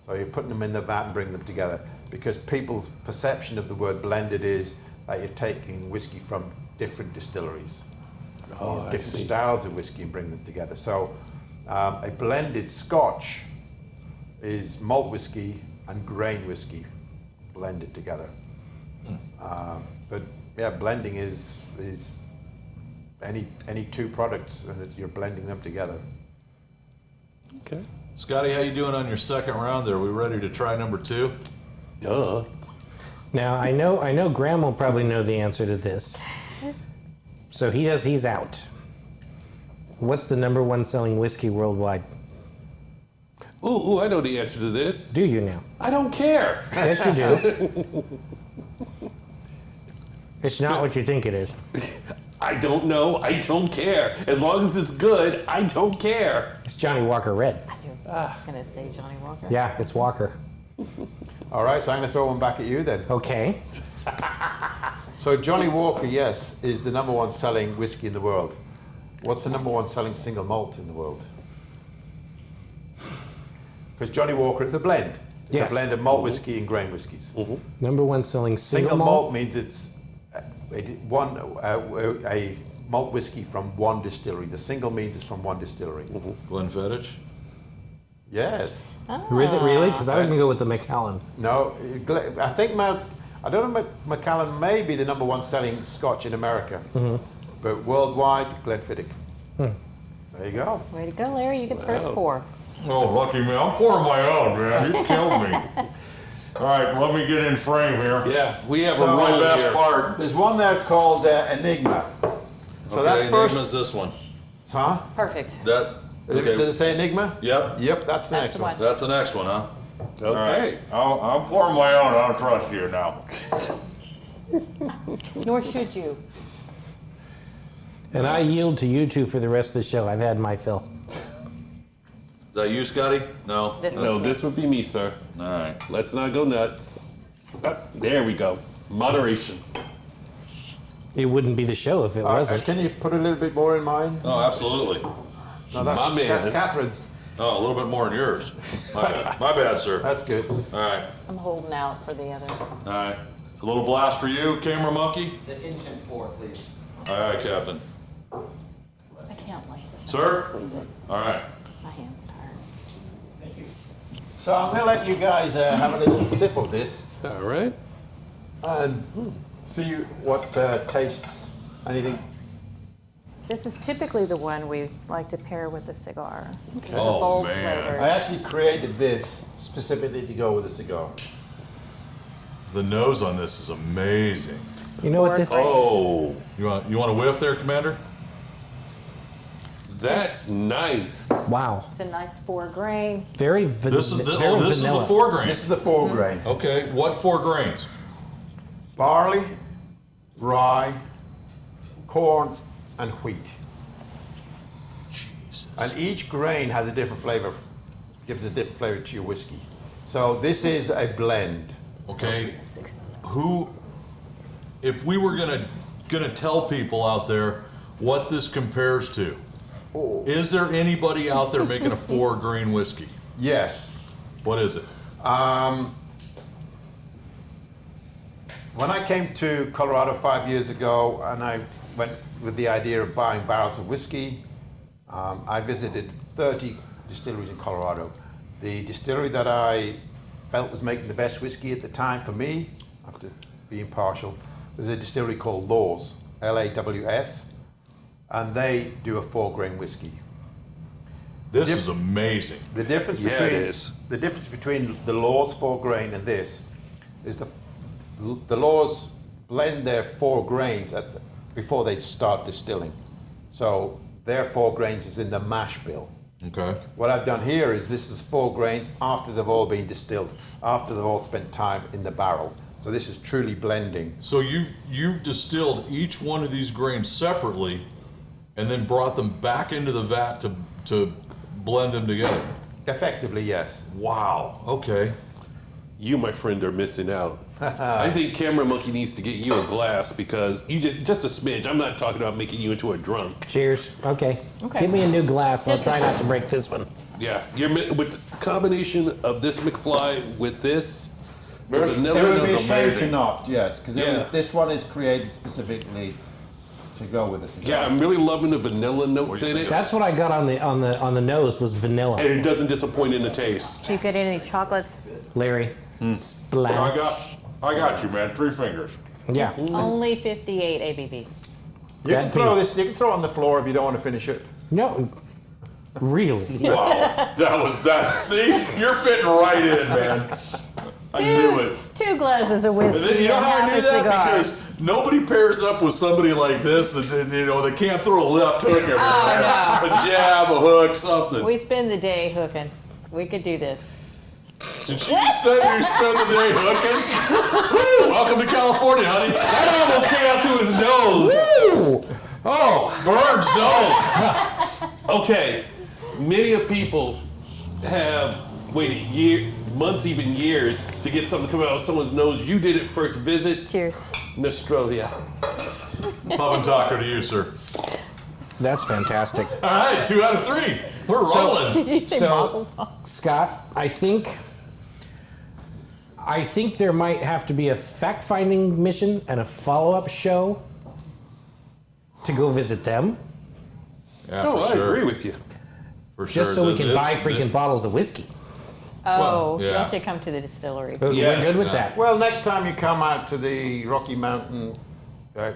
[SPEAKER 5] So you're putting them in the vat and bringing them together, because people's perception of the word blended is that you're taking whiskey from different distilleries, or different styles of whiskey, and bring them together. So a blended Scotch is malt whiskey and grain whiskey blended together. But yeah, blending is any two products and you're blending them together.
[SPEAKER 1] Okay.
[SPEAKER 3] Scotty, how you doing on your second round there? We ready to try number 2?
[SPEAKER 1] Duh.
[SPEAKER 4] Now I know Graham will probably know the answer to this. So he's out. What's the number 1 selling whiskey worldwide?
[SPEAKER 1] Ooh, I know the answer to this.
[SPEAKER 4] Do you now?
[SPEAKER 1] I don't care.
[SPEAKER 4] Yes, you do. It's not what you think it is.
[SPEAKER 1] I don't know. I don't care. As long as it's good, I don't care.
[SPEAKER 4] It's Johnny Walker Red.
[SPEAKER 2] I was going to say Johnny Walker.
[SPEAKER 4] Yeah, it's Walker.
[SPEAKER 5] All right, so I'm going to throw one back at you then.
[SPEAKER 4] Okay.
[SPEAKER 5] So Johnny Walker, yes, is the number 1 selling whiskey in the world. What's the number 1 selling single malt in the world? Because Johnny Walker is a blend. It's
[SPEAKER 4] Yes.
[SPEAKER 5] a blend of malt whiskey and grain whiskies.
[SPEAKER 4] Number 1 selling single
[SPEAKER 5] Single
[SPEAKER 4] malt.
[SPEAKER 5] malt means it's a malt whiskey from one distillery. The single means it's from one distillery.
[SPEAKER 3] Glenfiddich?
[SPEAKER 5] Yes.
[SPEAKER 4] Or is it really? Because I was going to go with the Macallan.
[SPEAKER 5] No, I think I don't know, Macallan may be the number 1 selling Scotch in America, but worldwide, Glenfiddich. There you go.
[SPEAKER 2] Way to go, Larry. You get the first pour.
[SPEAKER 3] Oh, lucky me. I'm pouring my own, man. You killed me. All right, let me get in frame here.
[SPEAKER 1] Yeah, we have
[SPEAKER 5] So
[SPEAKER 1] a
[SPEAKER 3] My
[SPEAKER 1] roll
[SPEAKER 3] best
[SPEAKER 1] here.
[SPEAKER 3] part.
[SPEAKER 5] There's one there called Enigma. So
[SPEAKER 3] Okay,
[SPEAKER 5] that first,
[SPEAKER 3] Enigma's this one.
[SPEAKER 5] huh?
[SPEAKER 2] Perfect.
[SPEAKER 3] That,
[SPEAKER 5] Does
[SPEAKER 3] okay.
[SPEAKER 5] it say Enigma?
[SPEAKER 3] Yep,
[SPEAKER 5] Yep, that's the
[SPEAKER 2] That's
[SPEAKER 5] next
[SPEAKER 2] the
[SPEAKER 5] one.
[SPEAKER 2] one.
[SPEAKER 3] that's the next one, huh?
[SPEAKER 1] Okay.
[SPEAKER 3] I'm pouring my own. I don't trust you now.
[SPEAKER 2] Nor should you.
[SPEAKER 4] And I yield to you two for the rest of the show. I've had my fill.
[SPEAKER 3] Is that you, Scotty? No?
[SPEAKER 2] This
[SPEAKER 1] No,
[SPEAKER 2] is
[SPEAKER 1] this would be me, sir.
[SPEAKER 3] All right.
[SPEAKER 1] Let's not go nuts. There we go. Moderation.
[SPEAKER 4] It wouldn't be the show if it wasn't.
[SPEAKER 5] Can you put a little bit more in mine?
[SPEAKER 3] Oh, absolutely.
[SPEAKER 5] No, that's,
[SPEAKER 1] My man.
[SPEAKER 5] that's Catherine's.
[SPEAKER 3] Oh, a little bit more in yours. My bad, sir.
[SPEAKER 5] That's good.
[SPEAKER 3] All right.
[SPEAKER 2] I'm holding out for the other.
[SPEAKER 3] All right. A little blast for you, camera monkey.
[SPEAKER 6] The infant pour, please.
[SPEAKER 3] All right, Captain.
[SPEAKER 2] I can't like this.
[SPEAKER 3] Sir?
[SPEAKER 2] Squeeze it.
[SPEAKER 3] All right.
[SPEAKER 2] My hand's tired.
[SPEAKER 5] So I'm going to let you guys have a little sip of this
[SPEAKER 1] All right.
[SPEAKER 5] and see what tastes. Anything?
[SPEAKER 2] This is typically the one we like to pair with a cigar. Okay.
[SPEAKER 3] Oh,
[SPEAKER 2] bold
[SPEAKER 3] man.
[SPEAKER 2] flavors.
[SPEAKER 5] I actually created this specifically to go with a cigar.
[SPEAKER 3] The nose on this is amazing.
[SPEAKER 4] You know what this?
[SPEAKER 3] Oh. You want a whiff there, Commander?
[SPEAKER 1] That's nice.
[SPEAKER 4] Wow.
[SPEAKER 2] It's a nice 4 grain.
[SPEAKER 4] Very,
[SPEAKER 3] This is the
[SPEAKER 4] very
[SPEAKER 3] this
[SPEAKER 4] vanilla.
[SPEAKER 3] is the 4 grain.
[SPEAKER 5] This is the 4 grain.
[SPEAKER 3] Okay, what 4 grains?
[SPEAKER 5] Barley, rye, corn, and wheat.
[SPEAKER 3] Jesus.
[SPEAKER 5] And each grain has a different flavor, gives a different flavor to your whiskey. So this is a blend.
[SPEAKER 3] Okay. Who, if we were gonna tell people out there what this compares to, is there anybody out there making a 4 grain whiskey?
[SPEAKER 5] Yes.
[SPEAKER 3] What is it?
[SPEAKER 5] When I came to Colorado 5 years ago and I went with the idea of buying barrels of whiskey, I visited 30 distilleries in Colorado. The distillery that I felt was making the best whiskey at the time for me, after being partial, was a distillery called Laws, Laws, and they do a 4 grain whiskey.
[SPEAKER 3] This is amazing.
[SPEAKER 5] The difference
[SPEAKER 1] Yeah,
[SPEAKER 5] between
[SPEAKER 1] it is.
[SPEAKER 5] the difference between the Laws 4 grain and this is the Laws blend their 4 grains before they start distilling. So their 4 grains is in the mash bill.
[SPEAKER 3] Okay.
[SPEAKER 5] What I've done here is this is 4 grains after they've all been distilled, after they've all spent time in the barrel. So this is truly blending.
[SPEAKER 3] So you've distilled each one of these grains separately, and then brought them back into the vat to blend them together.
[SPEAKER 5] Effectively, yes.
[SPEAKER 3] Wow. Okay.
[SPEAKER 1] You, my friend, are missing out. I think Camera Monkey needs to get you a glass because you just a smidge. I'm not talking about making you into a drunk.
[SPEAKER 4] Cheers. Okay.
[SPEAKER 2] Okay.
[SPEAKER 4] Give me a new glass. I'll
[SPEAKER 2] Just
[SPEAKER 4] try
[SPEAKER 2] a-
[SPEAKER 4] not to break this one.
[SPEAKER 1] Yeah, with combination of this McFly with this.
[SPEAKER 5] There
[SPEAKER 1] vanilla
[SPEAKER 5] would be a
[SPEAKER 1] is
[SPEAKER 5] shame to
[SPEAKER 1] amazing.
[SPEAKER 5] not, yes, because
[SPEAKER 1] Yeah.
[SPEAKER 5] this one is created specifically to go with the cigar.
[SPEAKER 1] Yeah, I'm really loving the vanilla notes in it.
[SPEAKER 4] That's what I got on the nose was vanilla.
[SPEAKER 1] And it doesn't disappoint in the taste.
[SPEAKER 2] Do you get any chocolates?
[SPEAKER 4] Larry, splash.
[SPEAKER 3] I got you, man. 3 fingers.
[SPEAKER 4] Yeah.
[SPEAKER 2] Only 58 ABV.
[SPEAKER 5] You can
[SPEAKER 4] That
[SPEAKER 5] throw
[SPEAKER 4] piece.
[SPEAKER 5] this. You can throw it on the floor if you don't want to finish it.
[SPEAKER 4] No, really.
[SPEAKER 3] Wow, that was that. See, you're fitting right in, man. I knew it.
[SPEAKER 2] 2 glasses of whiskey
[SPEAKER 3] And then, you know
[SPEAKER 2] and
[SPEAKER 3] how I
[SPEAKER 2] half
[SPEAKER 3] knew
[SPEAKER 2] a
[SPEAKER 3] that?
[SPEAKER 2] cigar.
[SPEAKER 3] Because nobody pairs up with somebody like this, and they can't throw a left hook everywhere. A jab, a hook, something.
[SPEAKER 2] We spend the day hooking. We could do this.
[SPEAKER 3] Did she just say you spend the day hooking? Woo! Welcome to California, honey.
[SPEAKER 1] That almost came out through his nose.
[SPEAKER 4] Woo! Oh,
[SPEAKER 3] Burns, don't.
[SPEAKER 1] Okay, many of people have waited months, even years, to get something to come out of someone's nose. You did it first visit.
[SPEAKER 2] Cheers.
[SPEAKER 1] Nostrovia.
[SPEAKER 3] Pub and taco to you, sir.
[SPEAKER 4] that's fantastic.
[SPEAKER 3] All right, 2 out of 3. We're rolling.
[SPEAKER 2] Did you say mazel
[SPEAKER 4] So,
[SPEAKER 2] tov?
[SPEAKER 4] Scott, I think there might have to be a fact-finding mission and a follow-up show to go visit them,
[SPEAKER 3] Yeah,
[SPEAKER 1] Oh,
[SPEAKER 3] for
[SPEAKER 1] I
[SPEAKER 3] sure.
[SPEAKER 1] agree with you.
[SPEAKER 3] For sure.
[SPEAKER 4] just so we can
[SPEAKER 3] This-
[SPEAKER 4] buy freaking bottles of whiskey.
[SPEAKER 2] Oh,
[SPEAKER 3] yeah.
[SPEAKER 2] y'all should come to the distillery.
[SPEAKER 4] We're
[SPEAKER 1] Yes.
[SPEAKER 4] good with that.
[SPEAKER 5] Well, next time you come out to the Rocky Mountain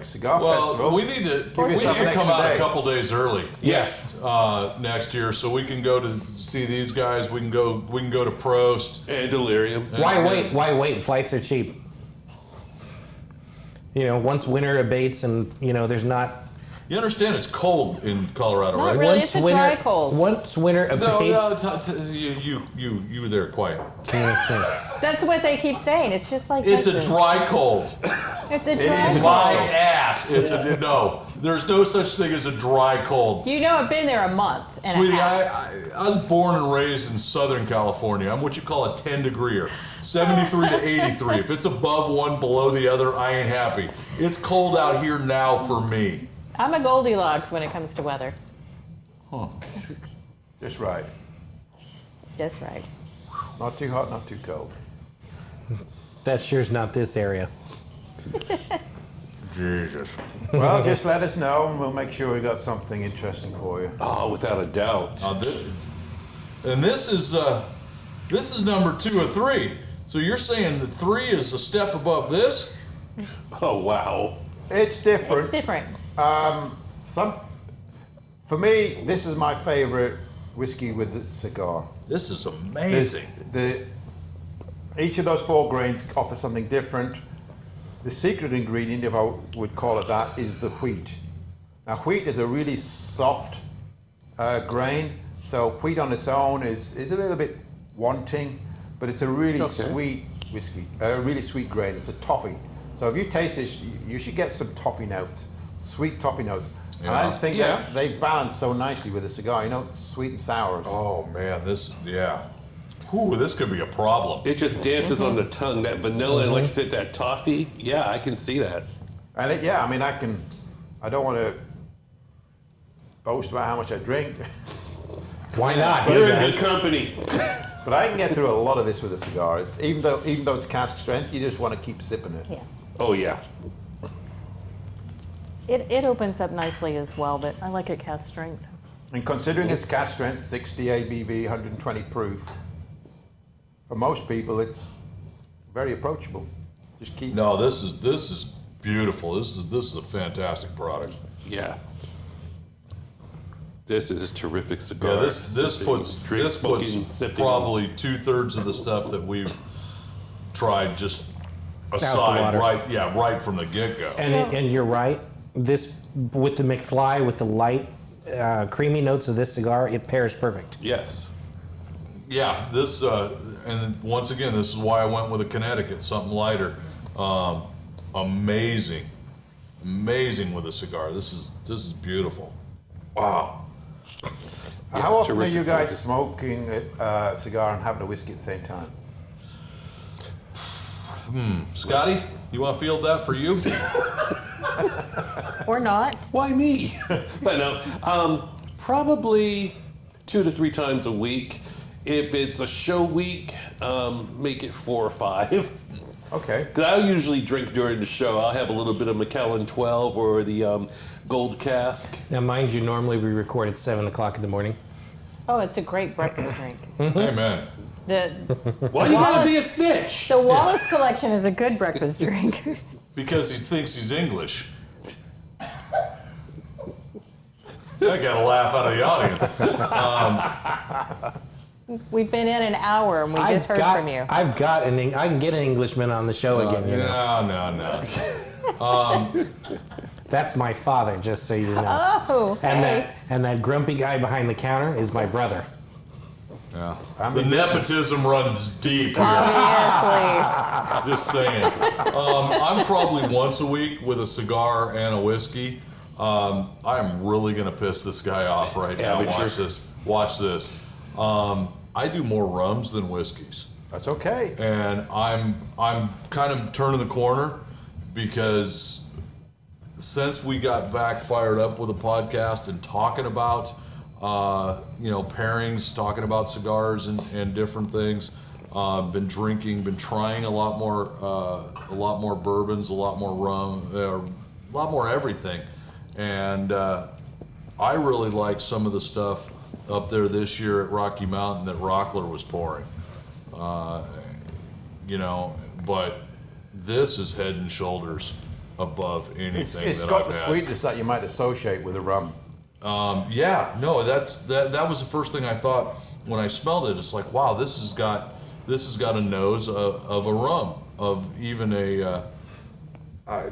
[SPEAKER 5] Cigar
[SPEAKER 3] Well,
[SPEAKER 5] Festival,
[SPEAKER 3] we need to
[SPEAKER 5] yourself an
[SPEAKER 3] come
[SPEAKER 5] extra
[SPEAKER 3] out
[SPEAKER 5] day.
[SPEAKER 3] a couple days early.
[SPEAKER 1] Yes.
[SPEAKER 3] Next year, so we can go to see these guys. We can go to Prost.
[SPEAKER 1] And delirium.
[SPEAKER 4] Why wait? Why wait? Flights are cheap. Once winter abates and there's not.
[SPEAKER 3] You understand it's cold in Colorado,
[SPEAKER 2] Not
[SPEAKER 3] right?
[SPEAKER 2] really.
[SPEAKER 4] Once
[SPEAKER 2] It's a
[SPEAKER 4] winter,
[SPEAKER 2] dry cold.
[SPEAKER 4] Once winter
[SPEAKER 3] No,
[SPEAKER 4] abates.
[SPEAKER 3] you were there quiet.
[SPEAKER 2] That's what they keep saying. It's just like
[SPEAKER 3] It's a
[SPEAKER 2] Texas.
[SPEAKER 3] dry cold.
[SPEAKER 2] It's a dry
[SPEAKER 5] is
[SPEAKER 2] cold.
[SPEAKER 3] My ass. It's a no. There's no such thing as a dry cold.
[SPEAKER 2] You know, I've been there a month and
[SPEAKER 3] Sweetie,
[SPEAKER 2] a half.
[SPEAKER 3] I was born and raised in Southern California. I'm what you call a 10-degreer. 73 to 83. If it's above one, below the other, I ain't happy. It's cold out here now for me.
[SPEAKER 2] I'm a Goldilocks when it comes to weather.
[SPEAKER 5] just right.
[SPEAKER 2] That's right.
[SPEAKER 5] Not too hot, not too cold.
[SPEAKER 4] That sure's not this area.
[SPEAKER 3] Jesus.
[SPEAKER 5] Well, just let us know, and we'll make sure we got something interesting for you.
[SPEAKER 1] Oh, without a doubt.
[SPEAKER 3] And this is number 2 or 3. So you're saying that 3 is a step above this?
[SPEAKER 1] Oh, wow.
[SPEAKER 5] It's different.
[SPEAKER 2] It's different.
[SPEAKER 5] For me, this is my favorite whiskey with the cigar.
[SPEAKER 3] This is
[SPEAKER 5] There's
[SPEAKER 3] amazing.
[SPEAKER 5] Each of those 4 grains offer something different. The secret ingredient, if I would call it that, is the wheat. Now, wheat is a really soft grain, so wheat on its own is a little bit wanting, but it's a really sweet whiskey, a really sweet grain. It's a toffee. So if you taste this, you should get some toffee notes, sweet toffee notes. And I just think that they balance so nicely with a cigar, sweet and sours.
[SPEAKER 3] Oh man, Ooh, this could be a problem.
[SPEAKER 1] It just dances on the tongue. That vanilla and, like you said, that toffee. Yeah, I can see that.
[SPEAKER 5] And I don't want to boast about how much I drink,
[SPEAKER 4] Why not?
[SPEAKER 1] You're in good company.
[SPEAKER 5] but I can get through a lot of this with a cigar. Even though it's cask strength, you just want to keep sipping it.
[SPEAKER 2] Yeah.
[SPEAKER 1] Oh, yeah.
[SPEAKER 2] It opens up nicely as well, but I like it cast strength.
[SPEAKER 5] And considering it's cask strength, 60 ABV, 120 proof, for most people it's very approachable. Just keep.
[SPEAKER 3] No, this is beautiful. This is a fantastic product.
[SPEAKER 1] Yeah. This is a terrific cigar.
[SPEAKER 3] Yeah, this puts
[SPEAKER 1] sipping.
[SPEAKER 3] probably 2/3 of the stuff that we've tried just
[SPEAKER 4] the
[SPEAKER 3] aside,
[SPEAKER 4] water.
[SPEAKER 3] right from the get-go.
[SPEAKER 4] And you're right. This with the McFly with the light, creamy notes of this cigar, it pairs perfect.
[SPEAKER 1] Yes.
[SPEAKER 3] Yeah, this and then once again, this is why I went with a Connecticut, something lighter. Amazing with a cigar. This is beautiful. Wow.
[SPEAKER 5] How often are
[SPEAKER 1] terrific
[SPEAKER 5] you guys
[SPEAKER 1] focus.
[SPEAKER 5] smoking a cigar and having a whiskey at the same time?
[SPEAKER 3] Scotty, you want to field that for you?
[SPEAKER 2] Or not.
[SPEAKER 1] Why me? But no, probably 2 to 3 times a week. If it's a show week, make it 4 or 5.
[SPEAKER 5] Okay.
[SPEAKER 1] Because I usually drink during the show. I'll have a little bit of Macallan 12 or the Gold Cask.
[SPEAKER 4] Now, mind you, normally we record at 7 o'clock in the morning.
[SPEAKER 2] Oh, it's a great breakfast drink.
[SPEAKER 3] Amen.
[SPEAKER 1] Why you gotta be a snitch?
[SPEAKER 2] The Wallace Collection is a good breakfast drink.
[SPEAKER 3] Because he thinks he's English. I got a laugh out of the audience.
[SPEAKER 2] We've been in an hour and we just heard from you.
[SPEAKER 4] I can get an Englishman on the show again. You know?
[SPEAKER 3] No.
[SPEAKER 4] That's my father, just so you know.
[SPEAKER 2] Oh, hey.
[SPEAKER 4] And that grumpy guy behind the counter is my brother.
[SPEAKER 3] Yeah. The nepotism runs deep here.
[SPEAKER 2] Obviously.
[SPEAKER 3] Just saying. I'm probably once a week with a cigar and a whiskey. I'm really gonna piss this guy off right now. Watch this. I do more rums than whiskeys.
[SPEAKER 5] That's okay.
[SPEAKER 3] And I'm kind of turning the corner because since we got back fired up with a podcast and talking about pairings, talking about cigars and different things, been trying a lot more bourbons, a lot more rum, a lot more everything, and I really like some of the stuff up there this year at Rocky Mountain that Rockler was pouring. But this is head and shoulders above anything
[SPEAKER 5] It's
[SPEAKER 3] that
[SPEAKER 5] got
[SPEAKER 3] I've
[SPEAKER 5] the
[SPEAKER 3] had.
[SPEAKER 5] sweetness that you might associate with a rum.
[SPEAKER 3] That was the first thing I thought when I smelled it. It's like, wow, this has got a nose of a rum, of even a. I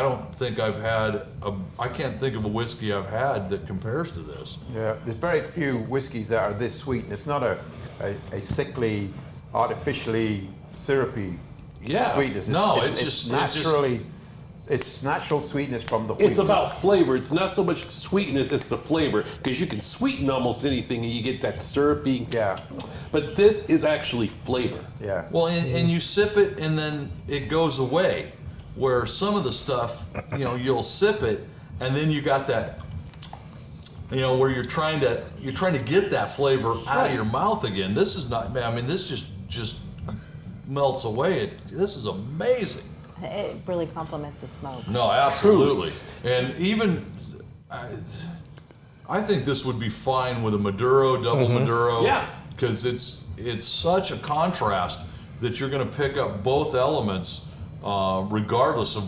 [SPEAKER 3] don't think I can't think of a whiskey I've had that compares to this.
[SPEAKER 5] Yeah, there's very few whiskies that are this sweet, and it's not a sickly, artificially syrupy sweetness. It's natural sweetness from the wheat.
[SPEAKER 1] It's about flavor. It's not so much sweetness, it's the flavor. Because you can sweeten almost anything and you get that syrupy.
[SPEAKER 5] Yeah.
[SPEAKER 1] But this is actually flavor.
[SPEAKER 5] Yeah.
[SPEAKER 3] Well, and you sip it and then it goes away. Where some of the stuff, you'll sip it and then you got that, where you're trying to get that flavor out of your mouth again. This is not, man. I mean, this just melts away. This is amazing.
[SPEAKER 2] It really complements the smoke.
[SPEAKER 3] No, absolutely. And even, I think this would be fine with a Maduro, double Maduro.
[SPEAKER 1] Yeah.
[SPEAKER 3] Because it's such a contrast that you're going to pick up both elements, regardless of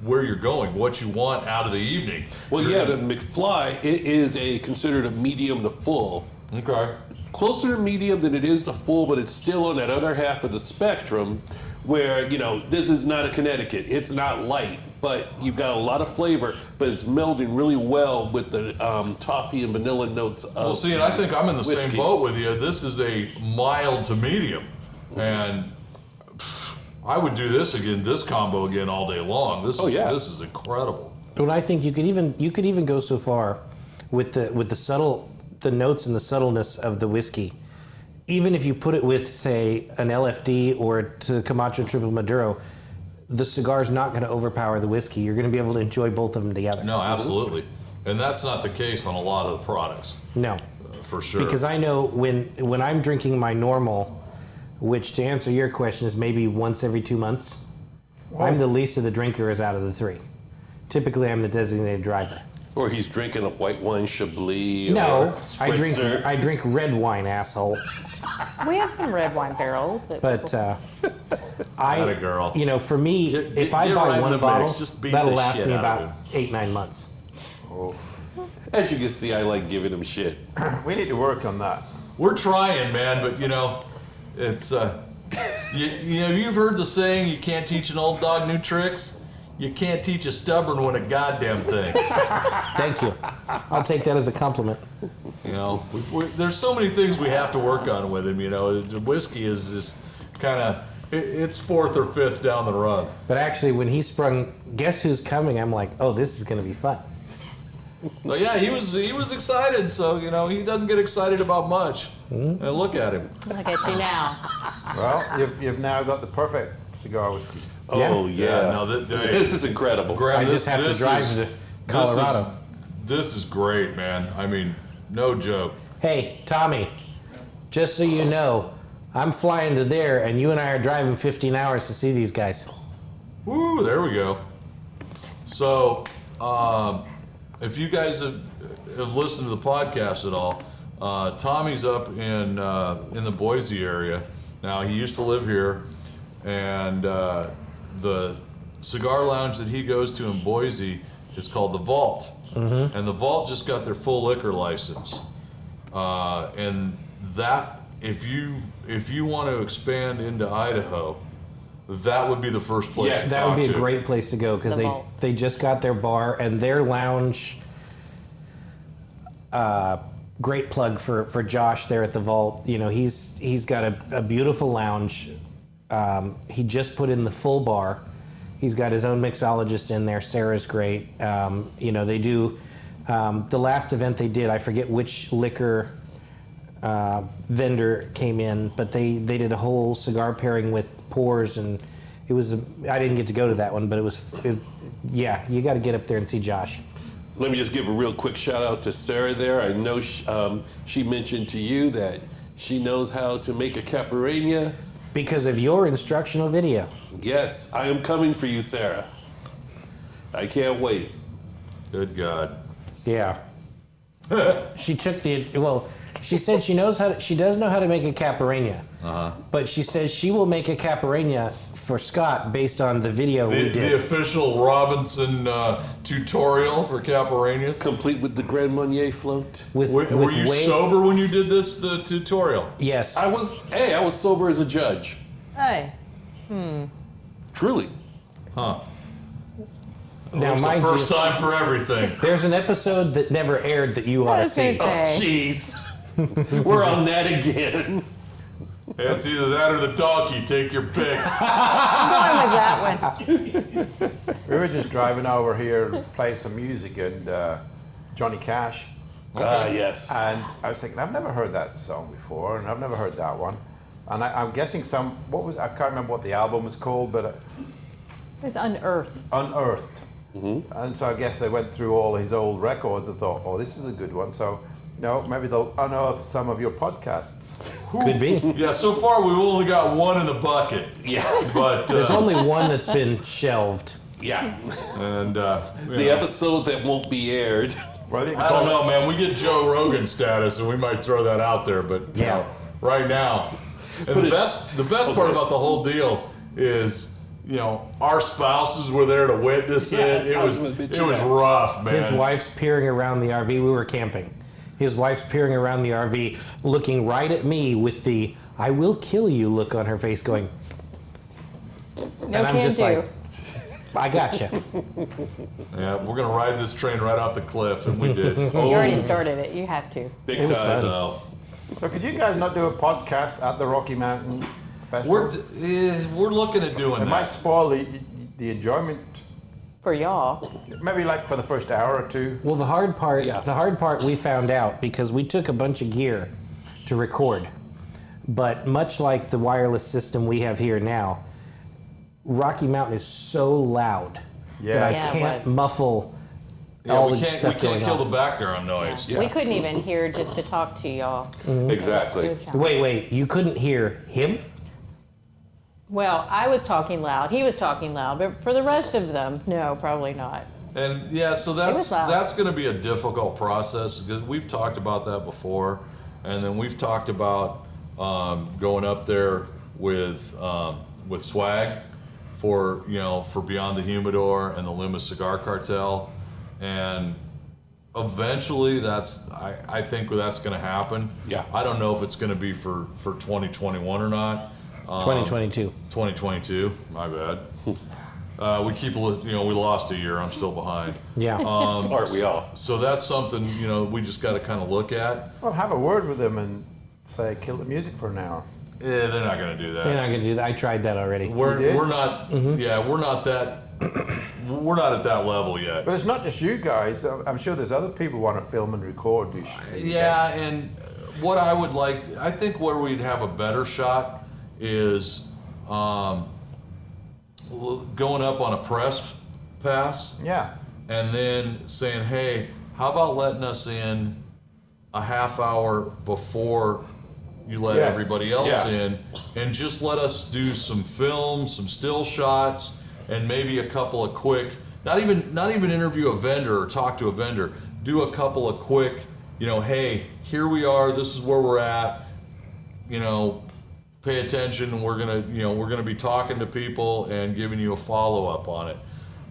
[SPEAKER 3] where you're going, what you want out of the evening.
[SPEAKER 1] Well, the McFly, it is considered a medium to full.
[SPEAKER 3] Okay.
[SPEAKER 1] Closer to medium than it is to full, but it's still on that other half of the spectrum where, this is not a Connecticut. It's not light, but you've got a lot of flavor, but it's melding really well with the toffee and vanilla notes of
[SPEAKER 3] Well, see, and I think I'm in the same
[SPEAKER 1] whiskey.
[SPEAKER 3] boat with you. This is a mild to medium. And I would do this combo again all day long. This is incredible.
[SPEAKER 4] But I think you could even go so far with the notes and the subtleness of the whiskey. Even if you put it with, say, an LFD or to Camacho Triple Maduro, the cigar's not going to overpower the whiskey. You're going to be able to enjoy both of them together.
[SPEAKER 3] No, absolutely. And that's not the case on a lot of the products.
[SPEAKER 4] No.
[SPEAKER 3] For sure.
[SPEAKER 4] Because I know when I'm drinking my normal, which to answer your question is maybe once every 2 months, I'm the least of the drinkers out of the three. Typically, I'm the designated driver.
[SPEAKER 1] Or he's drinking a white wine Chablis.
[SPEAKER 4] No,
[SPEAKER 1] or Spritzer.
[SPEAKER 4] I drink red wine, asshole.
[SPEAKER 2] We have some red wine barrels.
[SPEAKER 4] But
[SPEAKER 3] Atta girl.
[SPEAKER 4] For me, if I
[SPEAKER 3] get
[SPEAKER 4] buy
[SPEAKER 3] right in
[SPEAKER 4] one
[SPEAKER 3] the
[SPEAKER 4] bottle,
[SPEAKER 3] mix. Just beat
[SPEAKER 4] that'll
[SPEAKER 3] the
[SPEAKER 4] last
[SPEAKER 3] shit
[SPEAKER 4] me
[SPEAKER 3] out of
[SPEAKER 4] about 8-9 months.
[SPEAKER 1] As you can see, I like giving him shit.
[SPEAKER 5] We need to work on that.
[SPEAKER 3] We're trying, man, but it's you've heard the saying, you can't teach an old dog new tricks. You can't teach a stubborn one a goddamn thing.
[SPEAKER 4] Thank you. I'll take that as a compliment.
[SPEAKER 3] There's so many things we have to work on with him. The whiskey is just kind of, it's fourth or fifth down the run.
[SPEAKER 4] But actually, when he sprung, guess who's coming? I'm like, oh, this is going to be fun.
[SPEAKER 3] Well, yeah, he was excited. So he doesn't get excited about much. And look at him.
[SPEAKER 2] Look at you now.
[SPEAKER 5] Well, you've now got the perfect cigar whiskey.
[SPEAKER 1] Oh, yeah.
[SPEAKER 3] No,
[SPEAKER 1] This is incredible.
[SPEAKER 3] Graham,
[SPEAKER 4] I just have to drive to Colorado.
[SPEAKER 3] This is great, man. I mean, no joke.
[SPEAKER 4] Hey, Tommy, just so you know, I'm flying to there, and you and I are driving 15 hours to see these guys.
[SPEAKER 3] Woo, there we go. So, if you guys have listened to the podcast at all, Tommy's up in the Boise area. Now, he used to live here, and the cigar lounge that he goes to in Boise is called The Vault. Mm-hmm. And The Vault just got their full liquor license. And that, if you want to expand into Idaho, that would be the first place.
[SPEAKER 1] Yes.
[SPEAKER 3] to
[SPEAKER 4] That would
[SPEAKER 3] talk
[SPEAKER 4] be a
[SPEAKER 3] to.
[SPEAKER 4] great place to go because
[SPEAKER 2] The Vault.
[SPEAKER 4] they just got their bar and their lounge. Great plug for Josh there at the Vault. You know, he's got a beautiful lounge. He just put in the full bar. He's got his own mixologist in there. Sarah's great. You know, they do the last event they did. I forget which liquor vendor came in, but they did a whole cigar pairing with pours, and it was. I didn't get to go to that one, but yeah, you got to get up there and see Josh.
[SPEAKER 1] Let me just give a real quick shout out to Sarah there. I know she mentioned to you that she knows how to make a caipirinha.
[SPEAKER 4] Because of your instructional video.
[SPEAKER 1] Yes, I am coming for you, Sarah. I can't wait.
[SPEAKER 3] Good God.
[SPEAKER 4] Yeah. She took she said she does know how to make a caipirinha. Uh-huh. But she says she will make a caipirinha for Scott based on the video we did.
[SPEAKER 3] The official Robinson tutorial for caipirinhas.
[SPEAKER 1] Complete with the Grand Marnier float.
[SPEAKER 3] Were you sober when you did this tutorial?
[SPEAKER 4] Yes.
[SPEAKER 1] I was sober as a judge.
[SPEAKER 2] Hey.
[SPEAKER 1] Truly.
[SPEAKER 3] Huh.
[SPEAKER 4] Now,
[SPEAKER 3] It's the
[SPEAKER 4] mind
[SPEAKER 3] first
[SPEAKER 4] you,
[SPEAKER 3] time for everything.
[SPEAKER 4] there's an episode that never aired that you ought to see.
[SPEAKER 1] Oh, jeez. We're on that again.
[SPEAKER 3] It's either that or the donkey. Take your pick.
[SPEAKER 2] I'm going with that one.
[SPEAKER 5] We were just driving over here and playing some music, and Johnny Cash.
[SPEAKER 1] Yes.
[SPEAKER 5] And I was thinking, I've never heard that song before, and I've never heard that one. And I'm guessing I can't remember what the album was called, but
[SPEAKER 2] It's Unearthed.
[SPEAKER 5] Unearthed. Mm-hmm. And so I guess they went through all his old records and thought, oh, this is a good one. So, maybe they'll unearth some of your podcasts.
[SPEAKER 4] Could be.
[SPEAKER 3] Yeah, so far we've only got one in the bucket.
[SPEAKER 1] Yeah.
[SPEAKER 3] But
[SPEAKER 4] There's only one that's been shelved.
[SPEAKER 1] Yeah.
[SPEAKER 3] and
[SPEAKER 1] The episode that won't be aired.
[SPEAKER 5] Well, you can
[SPEAKER 3] I
[SPEAKER 5] call
[SPEAKER 3] don't
[SPEAKER 5] it-
[SPEAKER 3] know, man. We get Joe Rogan status, and we might throw that out there. But
[SPEAKER 4] Yeah.
[SPEAKER 3] right now, and the best part about the whole deal is, our spouses were there to witness
[SPEAKER 1] Yeah,
[SPEAKER 3] it.
[SPEAKER 1] I was gonna mention
[SPEAKER 3] It was
[SPEAKER 1] that.
[SPEAKER 3] rough, man.
[SPEAKER 4] His wife's peering around the RV. We were camping. His wife's peering around the RV, looking right at me with the "I will kill you" look on her face, going.
[SPEAKER 2] No
[SPEAKER 4] And I'm
[SPEAKER 2] can
[SPEAKER 4] just
[SPEAKER 2] do.
[SPEAKER 4] like, I gotcha.
[SPEAKER 3] Yeah, we're gonna ride this train right off the cliff, and we did.
[SPEAKER 2] You already started it. You have to.
[SPEAKER 1] Big
[SPEAKER 4] was
[SPEAKER 1] time.
[SPEAKER 4] fun.
[SPEAKER 5] So could you guys not do a podcast at the Rocky Mountain Festival?
[SPEAKER 3] We're looking at doing
[SPEAKER 5] It
[SPEAKER 3] that.
[SPEAKER 5] might spoil the enjoyment,
[SPEAKER 2] For y'all.
[SPEAKER 5] maybe like for the first hour or two.
[SPEAKER 4] Well, the hard part we found out because we took a bunch of gear to record. But much like the wireless system we have here now, Rocky Mountain is so loud that I
[SPEAKER 2] Yeah, it
[SPEAKER 4] can't
[SPEAKER 2] was.
[SPEAKER 4] muffle
[SPEAKER 3] Yeah,
[SPEAKER 4] all
[SPEAKER 3] we
[SPEAKER 4] the
[SPEAKER 3] can't
[SPEAKER 4] stuff going
[SPEAKER 3] kill the
[SPEAKER 4] on.
[SPEAKER 3] background noise.
[SPEAKER 1] Yeah.
[SPEAKER 2] We couldn't even hear just to talk to y'all.
[SPEAKER 1] Exactly.
[SPEAKER 2] It was challenging.
[SPEAKER 4] Wait, you couldn't hear him?
[SPEAKER 2] Well, I was talking loud. He was talking loud. But for the rest of them, no, probably not.
[SPEAKER 3] And yeah, so
[SPEAKER 2] was loud.
[SPEAKER 3] that's going to be a difficult process because we've talked about that before, and then we've talked about going up there with swag for Beyond the Humidor and the Lima Cigar Cartel, and eventually I think that's going to happen.
[SPEAKER 1] Yeah.
[SPEAKER 3] I don't know if it's going to be for 2021 or not.
[SPEAKER 4] 2022.
[SPEAKER 3] 2022. My bad. We lost a year. I'm still behind.
[SPEAKER 4] Yeah.
[SPEAKER 1] Aren't we all?
[SPEAKER 3] So that's something, we just got to kind of look at.
[SPEAKER 5] Well, have a word with them and say, kill the music for an hour.
[SPEAKER 3] Yeah, they're not going to do that.
[SPEAKER 4] They're not going to do that. I tried that already.
[SPEAKER 5] You did?
[SPEAKER 3] We're not. Yeah, we're not that. We're not at that level yet.
[SPEAKER 5] But it's not just you guys. I'm sure there's other people who want to film and record.
[SPEAKER 3] Yeah, and what I would like, I think where we'd have a better shot is going up on a press pass
[SPEAKER 5] Yeah.
[SPEAKER 3] and then saying, hey, how about letting us in a half hour before you let
[SPEAKER 5] Yes.
[SPEAKER 3] everybody else
[SPEAKER 1] Yeah.
[SPEAKER 3] in, and just let us do some film, some still shots, and maybe a couple of quick, not even interview a vendor or talk to a vendor, do a couple of quick, hey, here we are, this is where we're at, pay attention, and we're gonna be talking to people and giving you a follow-up on it.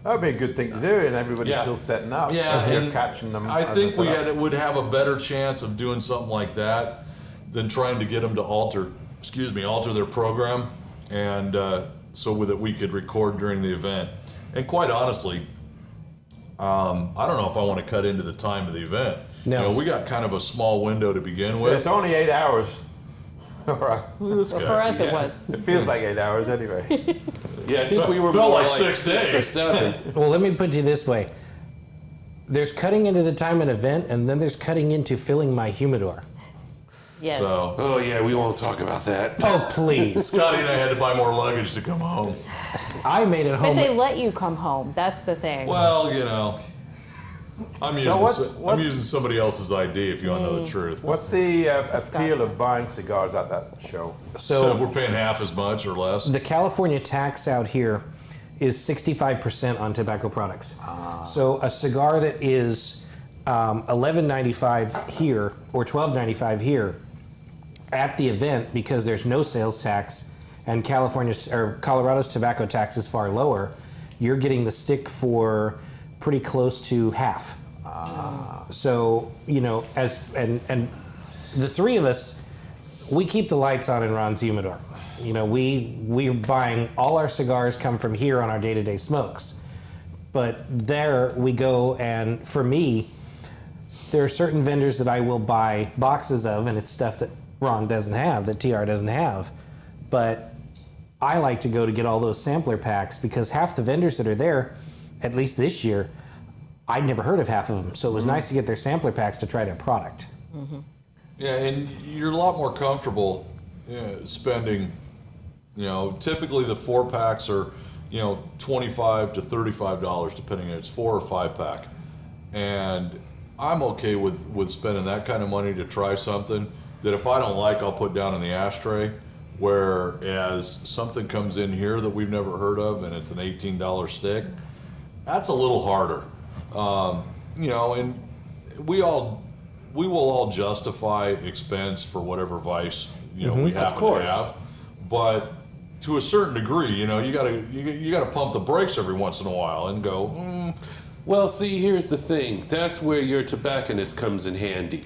[SPEAKER 5] That would be a good thing to do, and everybody's
[SPEAKER 1] Yeah.
[SPEAKER 5] still setting up.
[SPEAKER 3] Yeah,
[SPEAKER 5] and you're
[SPEAKER 3] and
[SPEAKER 5] catching them.
[SPEAKER 3] I
[SPEAKER 5] as
[SPEAKER 3] think
[SPEAKER 5] they
[SPEAKER 3] we
[SPEAKER 5] set up.
[SPEAKER 3] would have a better chance of doing something like that than trying to get them to alter their program, and so that we could record during the event. And quite honestly, I don't know if I want to cut into the time of the event.
[SPEAKER 4] No.
[SPEAKER 3] We got kind of a small window to begin with.
[SPEAKER 5] It's only 8 hours. All right.
[SPEAKER 3] Look at this
[SPEAKER 2] Well,
[SPEAKER 3] guy.
[SPEAKER 2] for us, it was.
[SPEAKER 5] It feels like 8 hours anyway.
[SPEAKER 1] Yeah, I think we were
[SPEAKER 3] Felt
[SPEAKER 1] more
[SPEAKER 3] like
[SPEAKER 1] like
[SPEAKER 3] 6 days.
[SPEAKER 1] 6 or 7.
[SPEAKER 4] Well, let me put it this way. There's cutting into the time of an event, and then there's cutting into filling my humidor.
[SPEAKER 2] Yes.
[SPEAKER 3] So
[SPEAKER 1] Oh yeah, we won't talk about that.
[SPEAKER 4] Oh, please.
[SPEAKER 3] Scotty and I had to buy more luggage to come home.
[SPEAKER 4] I made it
[SPEAKER 2] But
[SPEAKER 4] home.
[SPEAKER 2] they let you come home. That's the thing.
[SPEAKER 3] Well, I'm
[SPEAKER 5] what's-
[SPEAKER 3] using somebody else's ID if you want to know the truth.
[SPEAKER 5] What's the appeal of buying cigars at that show?
[SPEAKER 3] So
[SPEAKER 4] So
[SPEAKER 3] we're paying half as much or less.
[SPEAKER 4] the California tax out here is 65% on tobacco products. So a cigar that is $11.95 here or $12.95 here at the event, because there's no sales tax and Colorado's tobacco tax is far lower, you're getting the stick for pretty close to half. So, and the three of us, we keep the lights on in Ron's humidor. We're buying, all our cigars come from here on our day-to-day smokes. But there we go, and for me, there are certain vendors that I will buy boxes of, and it's stuff that Ron doesn't have, that TR doesn't have. But I like to go to get all those sampler packs, because half the vendors that are there, at least this year, I'd never heard of half of them. So it was nice to get their sampler packs to try their product.
[SPEAKER 3] Yeah, and you're a lot more comfortable spending, typically the 4-packs are, $25 to $35, depending on it's 4 or 5-pack. And I'm okay with spending that kind of money to try something that if I don't like, I'll put down in the ashtray. Whereas something comes in here that we've never heard of and it's an $18 stick, that's a little harder. And we will all justify expense for whatever vice we have
[SPEAKER 1] Of course.
[SPEAKER 3] to have, but to a certain degree, you gotta pump the brakes every once in a while and go.
[SPEAKER 1] Well, see, here's the thing. That's where your tobacconist comes in handy.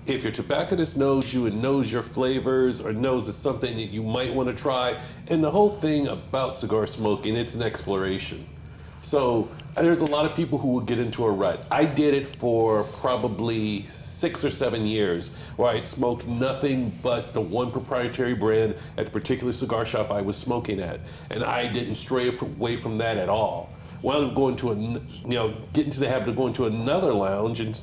[SPEAKER 1] If your tobacconist knows you and knows your flavors or knows it's something that you might want to try, and the whole thing about cigar smoking, it's an exploration. So there's a lot of people who will get into a rut. I did it for probably 6 or 7 years, where I smoked nothing but the one proprietary brand at the particular cigar shop I was smoking at, and I didn't stray away from that at all. Wound up going to get into the habit of going to another lounge and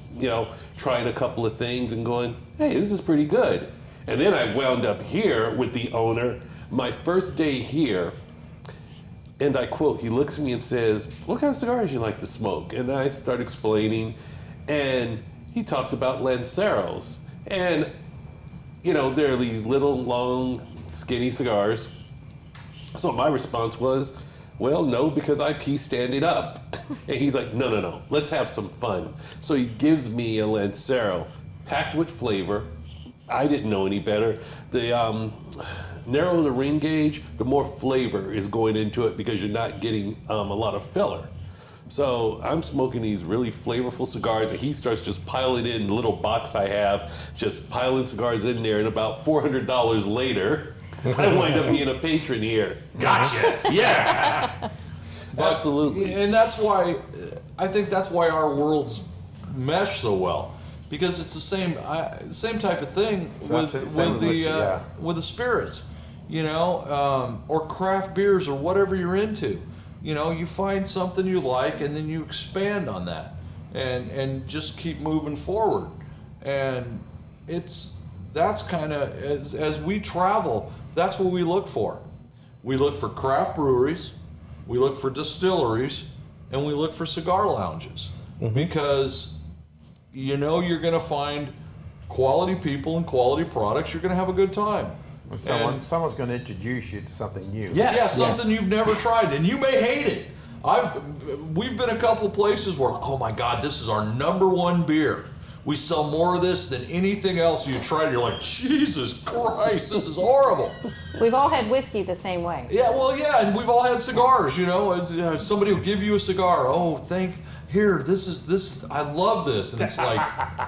[SPEAKER 1] trying a couple of things and going, hey, this is pretty good. And then I wound up here with the owner. My first day here, and I quote, he looks at me and says, what kind of cigars you like to smoke? And I start explaining, and he talked about Lanceros. And, there are these little, long, skinny cigars. So my response was, well, no, because I pee standing up. And he's like, no, let's have some fun. So he gives me a Lancero packed with flavor. I didn't know any better. The narrower the ring gauge, the more flavor is going into it because you're not getting a lot of filler. So I'm smoking these really flavorful cigars, and he starts just piling in the little box I have, just piling cigars in there, and about $400 later, I wind up being a patron here. Gotcha. Yes. Absolutely.
[SPEAKER 3] And that's why, I think that's why our worlds mesh so well. Because it's the same type of thing with the spirits, or craft beers or whatever you're into. You find something you like and then you expand on that and just keep moving forward. And that's kind of, as we travel, that's what we look for. We look for craft breweries, we look for distilleries, and we look for cigar lounges. Because you're going to find quality people and quality products, you're going to have a good time.
[SPEAKER 5] Someone's going to introduce you to something new.
[SPEAKER 3] Yeah, something you've never tried, and you may hate it. We've been a couple of places where, oh my God, this is our #1 beer. We sell more of this than anything else you try. You're like, Jesus Christ, this is horrible.
[SPEAKER 2] We've all had whiskey the same way.
[SPEAKER 3] Yeah, well, yeah, and we've all had cigars. Somebody will give you a cigar. Oh, this is. I love this, and it's like,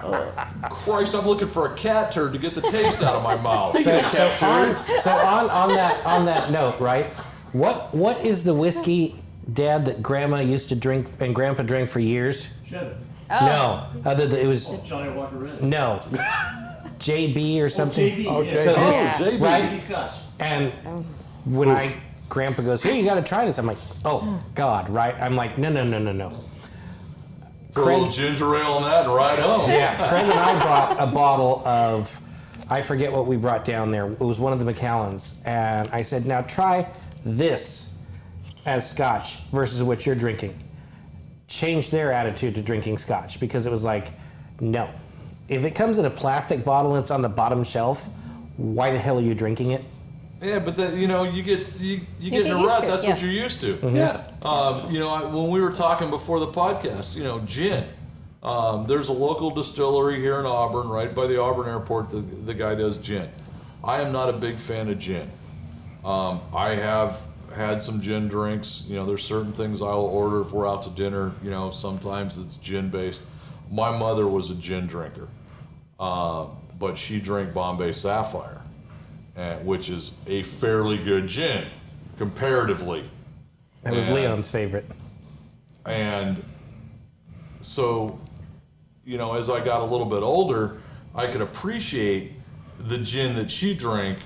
[SPEAKER 3] oh, Christ, I'm looking for a cat turd to get the taste out of my mouth.
[SPEAKER 4] So on that note, right? What is the whiskey, Dad, that Grandma used to drink and Grandpa drank for years?
[SPEAKER 6] Cheddars.
[SPEAKER 2] Oh.
[SPEAKER 4] No, it was
[SPEAKER 6] Johnny Walker Red.
[SPEAKER 4] no, JB or something.
[SPEAKER 6] JB.
[SPEAKER 5] Oh,
[SPEAKER 6] yeah.
[SPEAKER 5] JB.
[SPEAKER 4] So this,
[SPEAKER 1] JB.
[SPEAKER 4] right?
[SPEAKER 6] JB Scotch.
[SPEAKER 4] And when Grandpa goes, here, you got to try this. I'm like, oh God, right? I'm like, no.
[SPEAKER 3] Put a little ginger ale in that and right on.
[SPEAKER 4] Yeah, Craig and I brought a bottle of, I forget what we brought down there. It was one of the Macallans. And I said, now try this as Scotch versus what you're drinking. Change their attitude to drinking Scotch because it was like, no. If it comes in a plastic bottle and it's on the bottom shelf, why the hell are you drinking it?
[SPEAKER 3] Yeah, but you get in a
[SPEAKER 2] used
[SPEAKER 3] rut.
[SPEAKER 2] to it,
[SPEAKER 3] That's
[SPEAKER 2] yeah.
[SPEAKER 3] what you're used to.
[SPEAKER 1] Yeah.
[SPEAKER 3] When we were talking before the podcast, gin. There's a local distillery here in Auburn, right by the Auburn airport. The guy does gin. I am not a big fan of gin. I have had some gin drinks. There's certain things I'll order if we're out to dinner. Sometimes it's gin based. My mother was a gin drinker, but she drank Bombay Sapphire, which is a fairly good gin, comparatively.
[SPEAKER 4] That was Leon's favorite.
[SPEAKER 3] And so, as I got a little bit older, I could appreciate the gin that she drank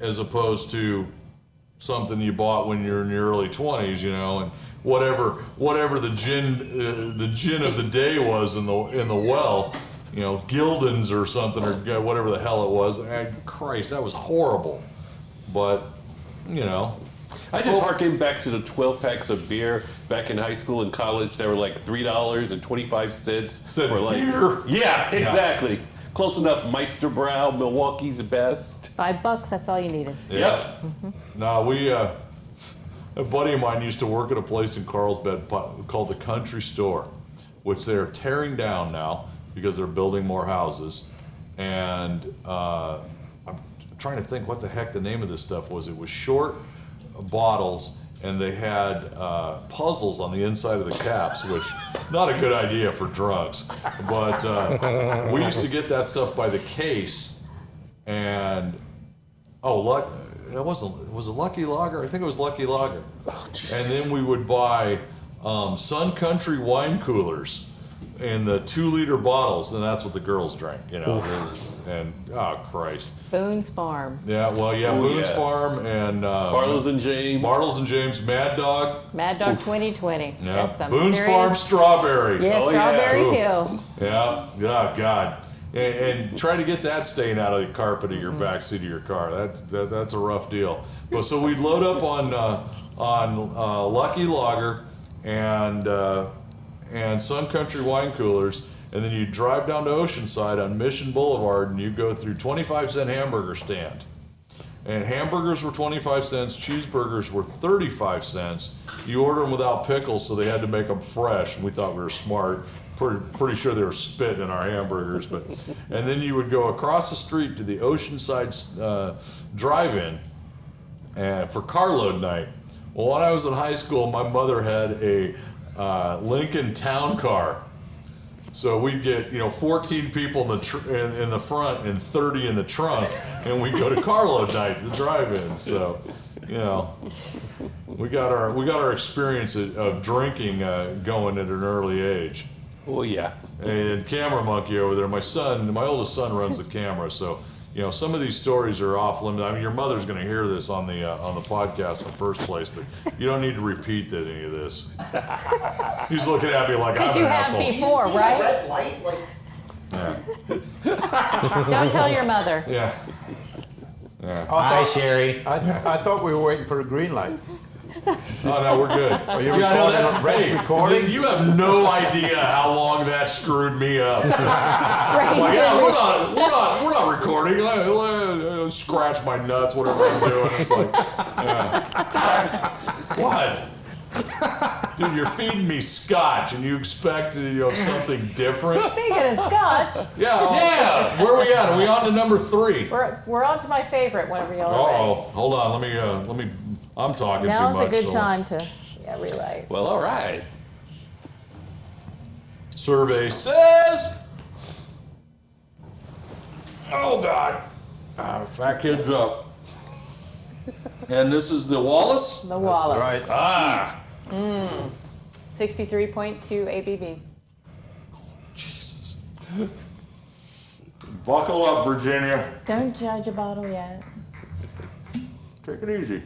[SPEAKER 3] as opposed to something you bought when you're in your early 20s, and whatever the gin of the day was in the well, Gildan's or something or whatever the hell it was. Christ, that was horrible. But,
[SPEAKER 1] I just harken back to the 12 packs of beer back in high school and college. They were like $3.25 for like
[SPEAKER 3] beer?
[SPEAKER 1] Yeah, exactly. Close enough. Meisterbrow, Milwaukee's best.
[SPEAKER 2] $5, that's all you needed.
[SPEAKER 3] Yep. No, a buddy of mine used to work at a place in Carlsbad called the Country Store, which they're tearing down now because they're building more houses. And I'm trying to think what the heck the name of this stuff was. It was short bottles, and they had puzzles on the inside of the caps, which not a good idea for drugs. But we used to get that stuff by the case, and was it Lucky Lager? I think it was Lucky Lager.
[SPEAKER 1] Oh,
[SPEAKER 3] and then we would buy Sun Country wine coolers in the 2-liter bottles, and that's what the girls drank, and oh Christ.
[SPEAKER 2] Boone's Farm.
[SPEAKER 3] Yeah, well, yeah,
[SPEAKER 1] Oh,
[SPEAKER 3] Boone's
[SPEAKER 1] yeah.
[SPEAKER 3] Farm and
[SPEAKER 1] Bartles and James.
[SPEAKER 3] Mad Dog.
[SPEAKER 2] Mad Dog 2020.
[SPEAKER 3] Yeah,
[SPEAKER 2] That's some
[SPEAKER 3] Boone's
[SPEAKER 2] serious.
[SPEAKER 3] Farm Strawberry.
[SPEAKER 2] Yeah,
[SPEAKER 1] Oh, yeah.
[SPEAKER 2] Strawberry
[SPEAKER 3] Ooh.
[SPEAKER 2] Hill.
[SPEAKER 3] Yeah, oh God. And try to get that stain out of the carpet of your back seat of your car. That's a rough deal. But so we'd load up on Lucky Lager and Sun Country wine coolers, and then you drive down to Oceanside on Mission Boulevard, and you go through 25-cent hamburger stand. And hamburgers were 25 cents, cheeseburgers were 35 cents. You order them without pickles, so they had to make them fresh, and we thought we were smart. Pretty sure they were spitting in our hamburgers. And then you would go across the street to the Oceanside drive-in for carload night. Well, when I was in high school, my mother had a Lincoln Town Car. So we'd get 14 people in the front and 30 in the trunk, and we'd go to carload night, the drive-in. So, we got our experience of drinking going at an early age.
[SPEAKER 1] Oh yeah.
[SPEAKER 3] And Camera Monkey over there, my oldest son runs the camera, so some of these stories are off limit. I mean, your mother's going to hear this on the podcast in the first place, but you don't need to repeat any of this. He's looking at me like I'm
[SPEAKER 2] Because
[SPEAKER 3] an
[SPEAKER 2] you have
[SPEAKER 3] asshole.
[SPEAKER 2] before, right?
[SPEAKER 7] Red light, like
[SPEAKER 3] Yeah.
[SPEAKER 2] Don't tell your mother.
[SPEAKER 3] Yeah.
[SPEAKER 4] Hi, Sherry.
[SPEAKER 5] I thought we were waiting for a green light.
[SPEAKER 3] No, we're good.
[SPEAKER 5] Are you
[SPEAKER 3] Yeah, I know
[SPEAKER 5] recording
[SPEAKER 3] that.
[SPEAKER 5] on Red's
[SPEAKER 3] Hey,
[SPEAKER 5] recording?
[SPEAKER 3] you have no idea how long that screwed me up.
[SPEAKER 2] Right,
[SPEAKER 3] Like, yeah, we're not recording. Scratch my nuts, whatever I'm doing. It's like, yeah. What? Dude, you're feeding me scotch, and you expect something different?
[SPEAKER 2] Speaking of scotch,
[SPEAKER 3] Yeah. Where are we at? Are we on to number 3?
[SPEAKER 2] we're on to my favorite whenever y'all are ready.
[SPEAKER 3] Hold on. Let me. I'm talking
[SPEAKER 2] Now's
[SPEAKER 3] too much.
[SPEAKER 2] a good
[SPEAKER 3] so-
[SPEAKER 2] time to relight.
[SPEAKER 1] Well, all right.
[SPEAKER 3] Survey says. Oh God. Fat kids up. And this is the Wallace.
[SPEAKER 2] The Wallace.
[SPEAKER 5] Right.
[SPEAKER 2] 63.2 ABV.
[SPEAKER 3] Jesus. Buckle up, Virginia.
[SPEAKER 2] Don't judge a bottle yet.
[SPEAKER 3] Take it easy.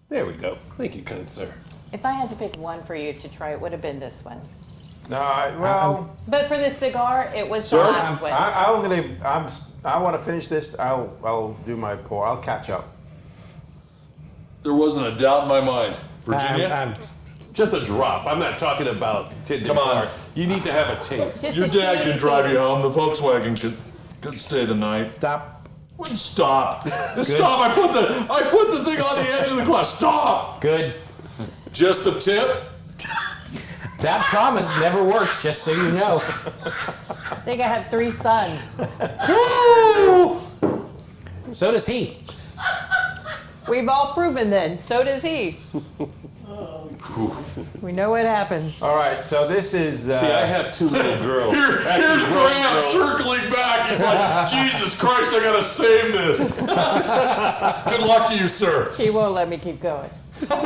[SPEAKER 1] There we go. Thank you, kind sir.
[SPEAKER 2] If I had to pick one for you to try, it would have been this one.
[SPEAKER 5] No, well,
[SPEAKER 2] But for this cigar, it was the
[SPEAKER 3] Sir,
[SPEAKER 2] last one.
[SPEAKER 5] I want to finish this. I'll do my pour. I'll catch up.
[SPEAKER 3] There wasn't a doubt in my mind. Virginia?
[SPEAKER 1] Just a drop. I'm not talking about tin
[SPEAKER 3] Come on.
[SPEAKER 1] car. You need to have a taste.
[SPEAKER 2] Just
[SPEAKER 3] Your
[SPEAKER 2] a
[SPEAKER 3] dad
[SPEAKER 2] teeny,
[SPEAKER 3] can drive
[SPEAKER 2] teeny.
[SPEAKER 3] you home. The Volkswagen could stay the night.
[SPEAKER 4] Stop.
[SPEAKER 3] Wouldn't stop. Stop. I put the thing on the edge of the glass. Stop.
[SPEAKER 4] Good.
[SPEAKER 3] Just the tip.
[SPEAKER 4] That promise never works, just so you know.
[SPEAKER 2] I think I have 3 sons.
[SPEAKER 4] So does he.
[SPEAKER 2] We've all proven then. So does he. We know what happens.
[SPEAKER 5] All right, so this is.
[SPEAKER 1] See, I have 2 little girls.
[SPEAKER 3] Here's Graham circling back. He's like, Jesus Christ, I gotta save this. Good luck to you, sir.
[SPEAKER 2] He won't let me keep going.
[SPEAKER 3] All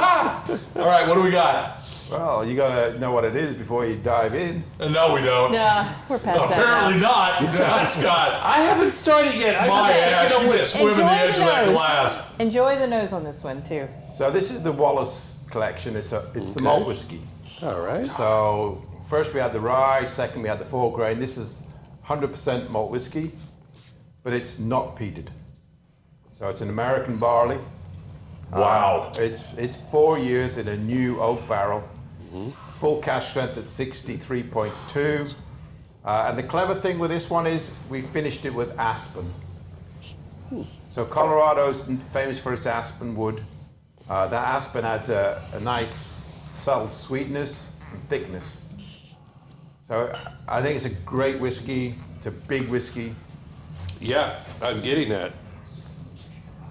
[SPEAKER 3] right, what do we got?
[SPEAKER 5] Well, you gotta know what it is before you dive in.
[SPEAKER 3] And no, we don't.
[SPEAKER 2] Nah, we're past that
[SPEAKER 3] Apparently
[SPEAKER 2] now.
[SPEAKER 3] not. Yeah, Scott.
[SPEAKER 1] I haven't started yet.
[SPEAKER 3] My ass, you can swim in the
[SPEAKER 2] Enjoy
[SPEAKER 3] edge
[SPEAKER 2] the
[SPEAKER 3] of that
[SPEAKER 2] nose.
[SPEAKER 3] glass.
[SPEAKER 2] Enjoy the nose on this one too.
[SPEAKER 5] So this is the Wallace collection. It's the malt whiskey.
[SPEAKER 1] All right.
[SPEAKER 5] So first we had the rye, second we had the 4 grain. This is 100% malt whiskey, but it's not peated. So it's an American barley.
[SPEAKER 3] Wow.
[SPEAKER 5] It's 4 years in a new oak barrel. Full cash strength at 63.2. And the clever thing with this one is we finished it with aspen. So Colorado's famous for its aspen wood. That aspen adds a nice subtle sweetness and thickness. So I think it's a great whiskey. It's a big whiskey.
[SPEAKER 1] Yeah, I'm getting that.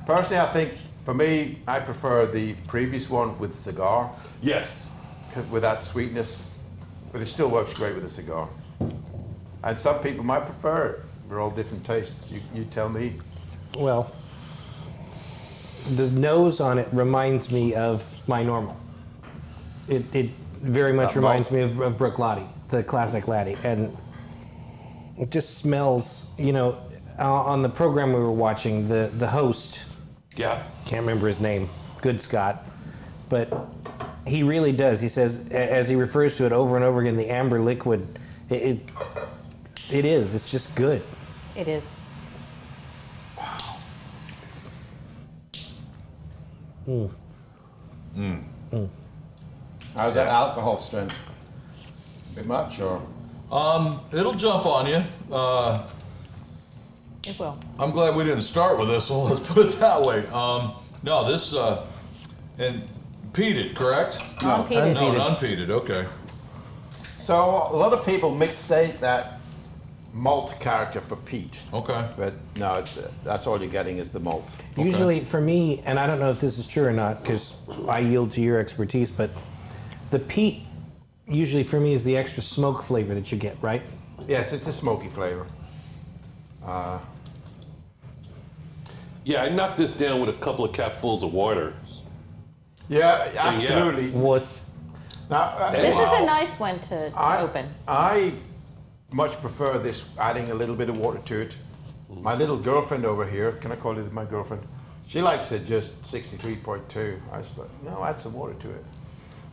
[SPEAKER 5] Personally, I think for me, I prefer the previous one with cigar,
[SPEAKER 1] Yes.
[SPEAKER 5] with that sweetness, but it still works great with a cigar. And some people might prefer it. We're all different tastes. You tell me.
[SPEAKER 4] Well, the nose on it reminds me of my normal. It very much reminds me of Brook Laddie, the classic Laddie. And it just smells, on the program we were watching, the host,
[SPEAKER 1] Yeah.
[SPEAKER 4] can't remember his name, good Scott, but he really does. He says, as he refers to it over and over again, the amber liquid, it is. It's just good.
[SPEAKER 2] It is.
[SPEAKER 5] How's that alcohol strength? A bit much, or?
[SPEAKER 3] It'll jump on you.
[SPEAKER 2] It will.
[SPEAKER 3] I'm glad we didn't start with this one. Let's put it that way. No, this and peated, correct?
[SPEAKER 2] Unpeated.
[SPEAKER 3] No, unpeated. Okay.
[SPEAKER 5] So a lot of people mistake that malt character for peat,
[SPEAKER 3] Okay.
[SPEAKER 5] but no, that's all you're getting is the malt.
[SPEAKER 4] Usually for me, and I don't know if this is true or not because I yield to your expertise, but the peat usually for me is the extra smoke flavor that you get, right?
[SPEAKER 5] Yes, it's a smoky flavor.
[SPEAKER 1] Yeah, I knocked this down with a couple of capfuls of water.
[SPEAKER 5] Yeah, absolutely.
[SPEAKER 4] Was
[SPEAKER 5] Now,
[SPEAKER 2] This is a nice one to open.
[SPEAKER 5] I much prefer this, adding a little bit of water to it. My little girlfriend over here, can I call it my girlfriend? She likes it just 63.2. I just thought, no, add some water to it.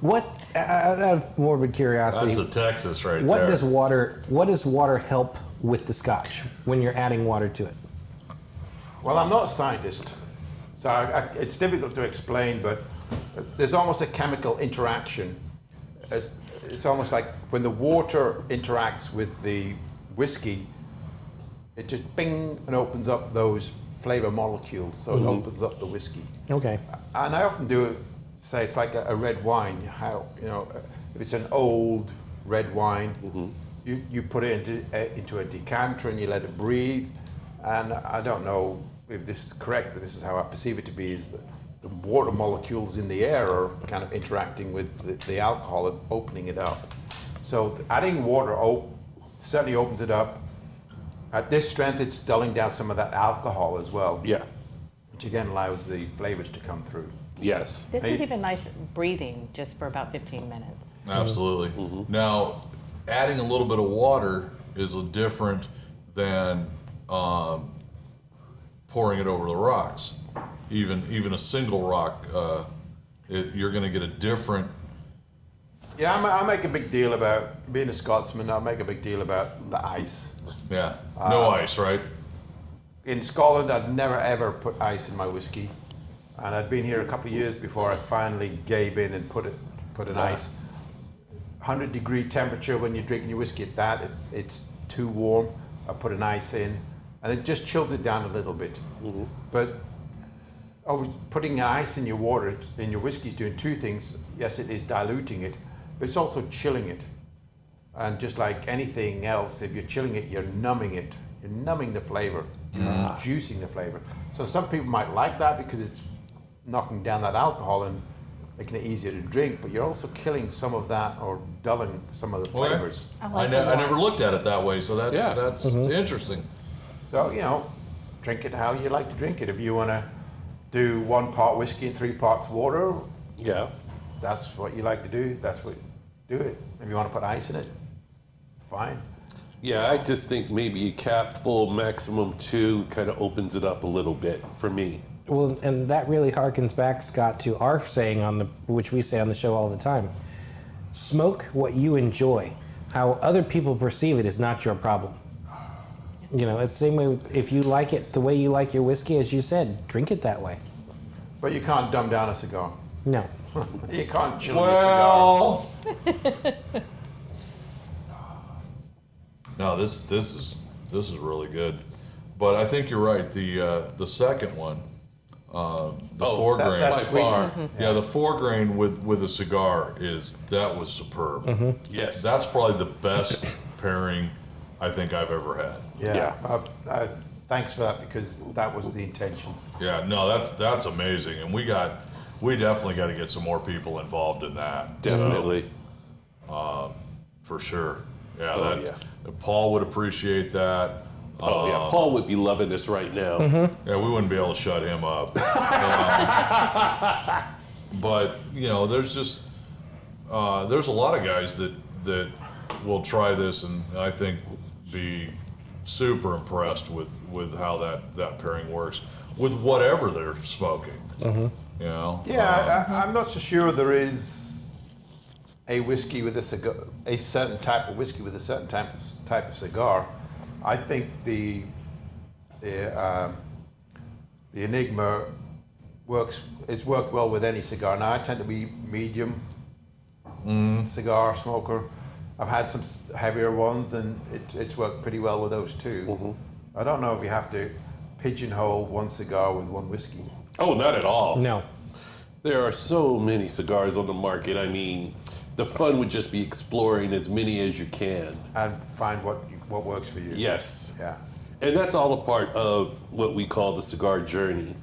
[SPEAKER 4] what? Out of morbid curiosity,
[SPEAKER 3] That's the Texas right
[SPEAKER 4] what
[SPEAKER 3] there.
[SPEAKER 4] does water help with the Scotch when you're adding water to it?
[SPEAKER 5] Well, I'm not a scientist, So it's difficult to explain, but there's almost a chemical interaction. It's almost like when the water interacts with the whiskey, it just bing and opens up those flavor molecules, so it opens up the whiskey.
[SPEAKER 4] Okay.
[SPEAKER 5] And I often say it's like a red wine. How, if it's an old red wine, you put it into a decanter and you let it breathe. And I don't know if this is correct, but this is how I perceive it to be, is that the water molecules in the air are kind of interacting with the alcohol and opening it up. So adding water certainly opens it up. At this strength, it's dulling down some of that alcohol as well.
[SPEAKER 1] Yeah.
[SPEAKER 5] Which again allows the flavors to come through.
[SPEAKER 1] Yes.
[SPEAKER 2] This is even nice breathing just for about 15 minutes.
[SPEAKER 3] Absolutely. Now, adding a little bit of water is different than pouring it over the rocks. Even a single rock, you're going to get a different.
[SPEAKER 5] Yeah, I make a big deal about, being a Scotsman, I make a big deal about the ice.
[SPEAKER 3] Yeah, no ice, right?
[SPEAKER 5] In Scotland, I'd never ever put ice in my whiskey. And I'd been here a couple of years before I finally gave in and put an ice. 100-degree temperature when you're drinking your whiskey at that, it's too warm. I put an ice in, and it just chills it down a little bit. But putting ice in your water, in your whiskey, is doing two things. Yes, it is diluting it, but it's also chilling it. And just like anything else, if you're chilling it, you're numbing it. You're numbing the flavor, juicing the flavor. So some people might like that because it's knocking down that alcohol and making it easier to drink, but you're also killing some of that or dulling some of the flavors.
[SPEAKER 3] I never looked at it that way, so that's interesting.
[SPEAKER 5] So, drink it how you like to drink it. If you want to do 1 part whiskey and 3 parts water,
[SPEAKER 1] Yeah.
[SPEAKER 5] that's what you like to do, that's what do it. If you want to put ice in it, fine.
[SPEAKER 1] Yeah, I just think maybe a cap full, maximum 2 kind of opens it up a little bit for me.
[SPEAKER 4] Well, and that really harkens back, Scott, to our saying which we say on the show all the time. Smoke what you enjoy. How other people perceive it is not your problem. It's the same way if you like it the way you like your whiskey, as you said, drink it that way.
[SPEAKER 5] But you can't dumb down a cigar.
[SPEAKER 4] No.
[SPEAKER 5] You can't chill your cigar.
[SPEAKER 3] No, this is really good, but I think you're right. The second one, the 4 grain
[SPEAKER 5] that's
[SPEAKER 3] by far,
[SPEAKER 5] sweet.
[SPEAKER 3] yeah, the 4 grain with a cigar was superb.
[SPEAKER 1] Yes.
[SPEAKER 3] That's probably the best pairing I think I've ever had.
[SPEAKER 5] Yeah. Thanks for that, because that was the intention.
[SPEAKER 3] Yeah, no, that's amazing, and we definitely got to get some more people involved in that.
[SPEAKER 1] Definitely.
[SPEAKER 3] So, for sure. Yeah,
[SPEAKER 1] Oh,
[SPEAKER 3] Paul would appreciate that.
[SPEAKER 1] Oh, yeah. Paul would be loving this right now.
[SPEAKER 3] Yeah, we wouldn't be able to shut him up. But there's just there's a lot of guys that will try this, and I think be super impressed with how that pairing works with whatever they're smoking.
[SPEAKER 5] Yeah, I'm not so sure there is a whiskey with a certain type of whiskey with a certain type of cigar. I think the Enigma it's worked well with any cigar. Now I tend to be medium cigar smoker. I've had some heavier ones, and it's worked pretty well with those too. I don't know if you have to pigeonhole one cigar with one whiskey.
[SPEAKER 1] Oh, not at all.
[SPEAKER 4] No.
[SPEAKER 1] There are so many cigars on the market. I mean, the fun would just be exploring as many as you can.
[SPEAKER 5] And find what works for you.
[SPEAKER 1] Yes.
[SPEAKER 5] Yeah.
[SPEAKER 1] And that's all a part of what we call the cigar journey.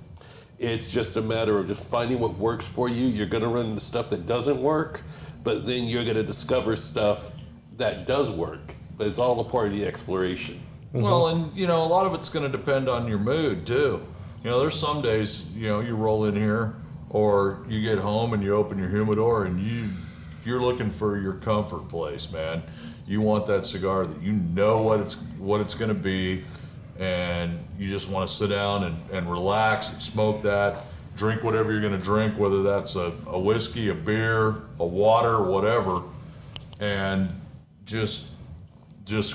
[SPEAKER 1] It's just a matter of just finding what works for you. You're going to run into stuff that doesn't work, but then you're going to discover stuff that does work. But it's all a part of the exploration.
[SPEAKER 3] Well, and a lot of it's going to depend on your mood too. There's some days you roll in here, or you get home and you open your humidor and you're looking for your comfort place, man. You want that cigar that what it's going to be, and you just want to sit down and relax and smoke that, drink whatever you're going to drink, whether that's a whiskey, a beer, a water, whatever, and just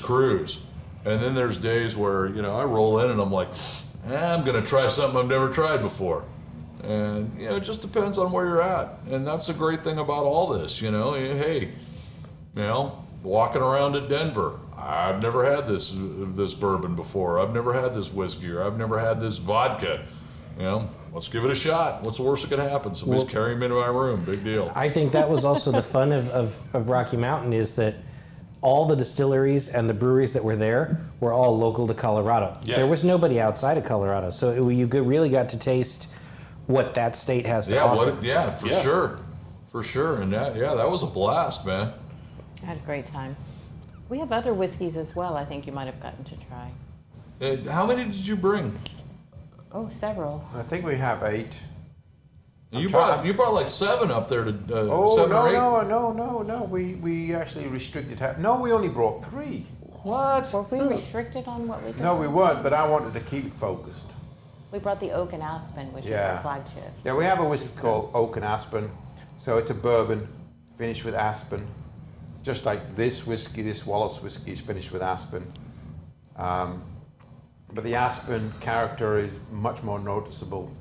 [SPEAKER 3] cruise. And then there's days where I roll in and I'm like, I'm going to try something I've never tried before. And, you know, it just depends on where you're at. And that's the great thing about all this, you know. Hey, you know, walking around at Denver, I've never had this bourbon before. I've never had this whiskey, or I've never had this vodka. You know, let's give it a shot. What's the worst that could happen? Somebody's carrying me into my room. Big deal.
[SPEAKER 4] I think that was also the fun of Rocky Mountain, is that all the distilleries and the breweries that were there were all local to Colorado.
[SPEAKER 1] Yes.
[SPEAKER 4] There was nobody outside of Colorado, so you really got to taste what that state has to offer.
[SPEAKER 3] For sure. And that was a blast, man.
[SPEAKER 2] I had a great time. We have other whiskeys as well. I think you might have gotten to try.
[SPEAKER 3] How many did you bring?
[SPEAKER 2] Oh, several.
[SPEAKER 5] I think we have 8.
[SPEAKER 3] You brought like 7 up there to
[SPEAKER 5] Oh,
[SPEAKER 3] 7 or 8.
[SPEAKER 5] no. We actually restricted. No, we only brought 3.
[SPEAKER 3] What?
[SPEAKER 2] Were we restricted on what we could?
[SPEAKER 5] No, we weren't, but I wanted to keep it focused.
[SPEAKER 2] We brought the Oak and Aspen, which is our flagship.
[SPEAKER 5] Yeah, we have a whiskey called Oak and Aspen. So it's a bourbon finished with aspen. Just like this whiskey, this Wallace whiskey is finished with aspen. But the aspen character is much more noticeable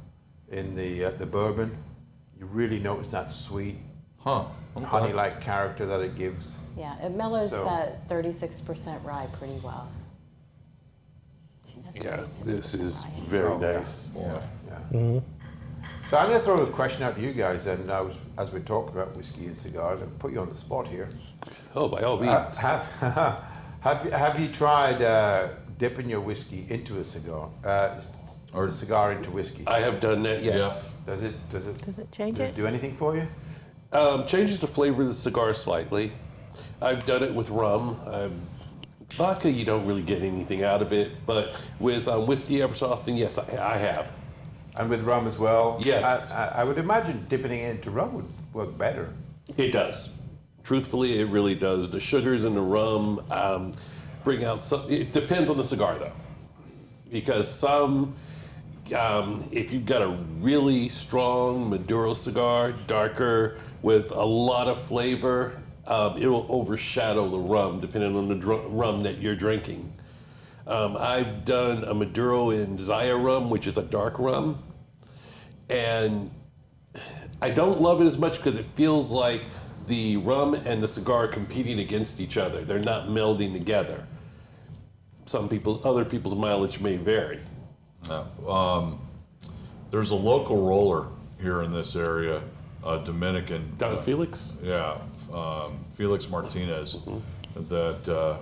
[SPEAKER 5] in the bourbon. You really notice that sweet, honey-like character that it gives.
[SPEAKER 2] Yeah, it mellows that 36% rye pretty well. That's
[SPEAKER 1] Yeah,
[SPEAKER 2] 36%
[SPEAKER 1] this is
[SPEAKER 2] rye.
[SPEAKER 1] very nice.
[SPEAKER 3] Boy.
[SPEAKER 5] Yeah. So I'm going to throw a question out to you guys, and as we talk about whiskey and cigars, I'll put you on the spot here.
[SPEAKER 1] Oh, by all means.
[SPEAKER 5] Have you tried dipping your whiskey into a cigar, or a cigar into whiskey?
[SPEAKER 1] I have done that, yes.
[SPEAKER 5] Does it
[SPEAKER 2] Change it?
[SPEAKER 5] do anything for you?
[SPEAKER 1] Changes the flavor of the cigar slightly. I've done it with rum. Vodka, you don't really get anything out of it, but with whiskey ever so often, yes, I have.
[SPEAKER 5] And with rum as well?
[SPEAKER 1] Yes.
[SPEAKER 5] I would imagine dipping it into rum would work better.
[SPEAKER 1] It does. Truthfully, it really does. The sugars in the rum bring out some. It depends on the cigar, though, because some, if you've got a really strong Maduro cigar, darker with a lot of flavor, it will overshadow the rum, depending on the rum that you're drinking. I've done a Maduro in Zaya rum, which is a dark rum, and I don't love it as much because it feels like the rum and the cigar are competing against each other. They're not melding together. Other people's mileage may vary.
[SPEAKER 3] There's a local roller here in this area, Dominican.
[SPEAKER 1] Don Felix?
[SPEAKER 3] Yeah, Felix Martinez, that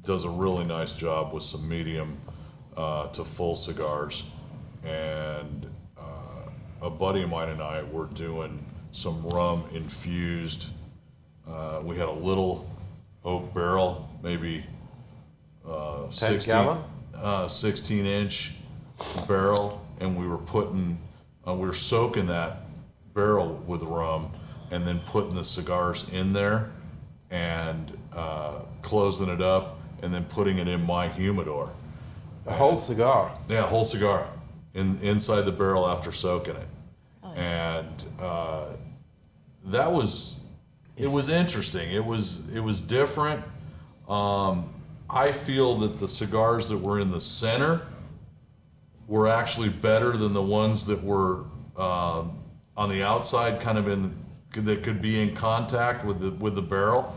[SPEAKER 3] does a really nice job with some medium to full cigars. And a buddy of mine and I were doing some rum infused. We had a little oak barrel, maybe 16-inch barrel, and we were soaking that barrel with rum and then putting the cigars in there and closing it up and then putting it in my humidor.
[SPEAKER 5] A whole cigar?
[SPEAKER 3] Yeah, a whole cigar inside the barrel after soaking it. And it was interesting. It was different. I feel that the cigars that were in the center were actually better than the ones that were on the outside, kind of that could be in contact with the barrel.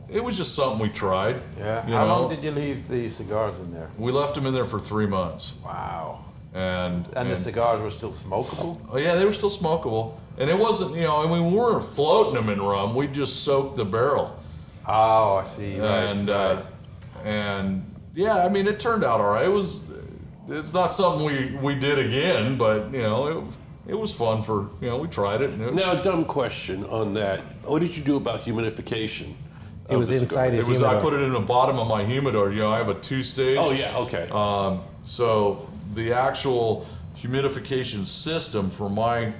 [SPEAKER 3] It was just something we tried.
[SPEAKER 5] Yeah.
[SPEAKER 3] How
[SPEAKER 5] long did you leave the cigars in there?
[SPEAKER 3] We left them in there for 3 months.
[SPEAKER 5] Wow.
[SPEAKER 3] And
[SPEAKER 5] the cigars were still smokable?
[SPEAKER 3] Oh yeah, they were still smokable. And it wasn't, we weren't floating them in rum. We just soaked the barrel.
[SPEAKER 5] Oh, I see.
[SPEAKER 3] Right, and yeah, I mean, it turned out all right. It's not something we did again, but it was fun for, we tried it.
[SPEAKER 1] Now, a dumb question on that. What did you do about humidification?
[SPEAKER 4] It was inside his humidor.
[SPEAKER 3] I put it in the bottom of my humidor. I have a 2-stage.
[SPEAKER 1] Oh yeah, okay.
[SPEAKER 3] So the actual humidification system for my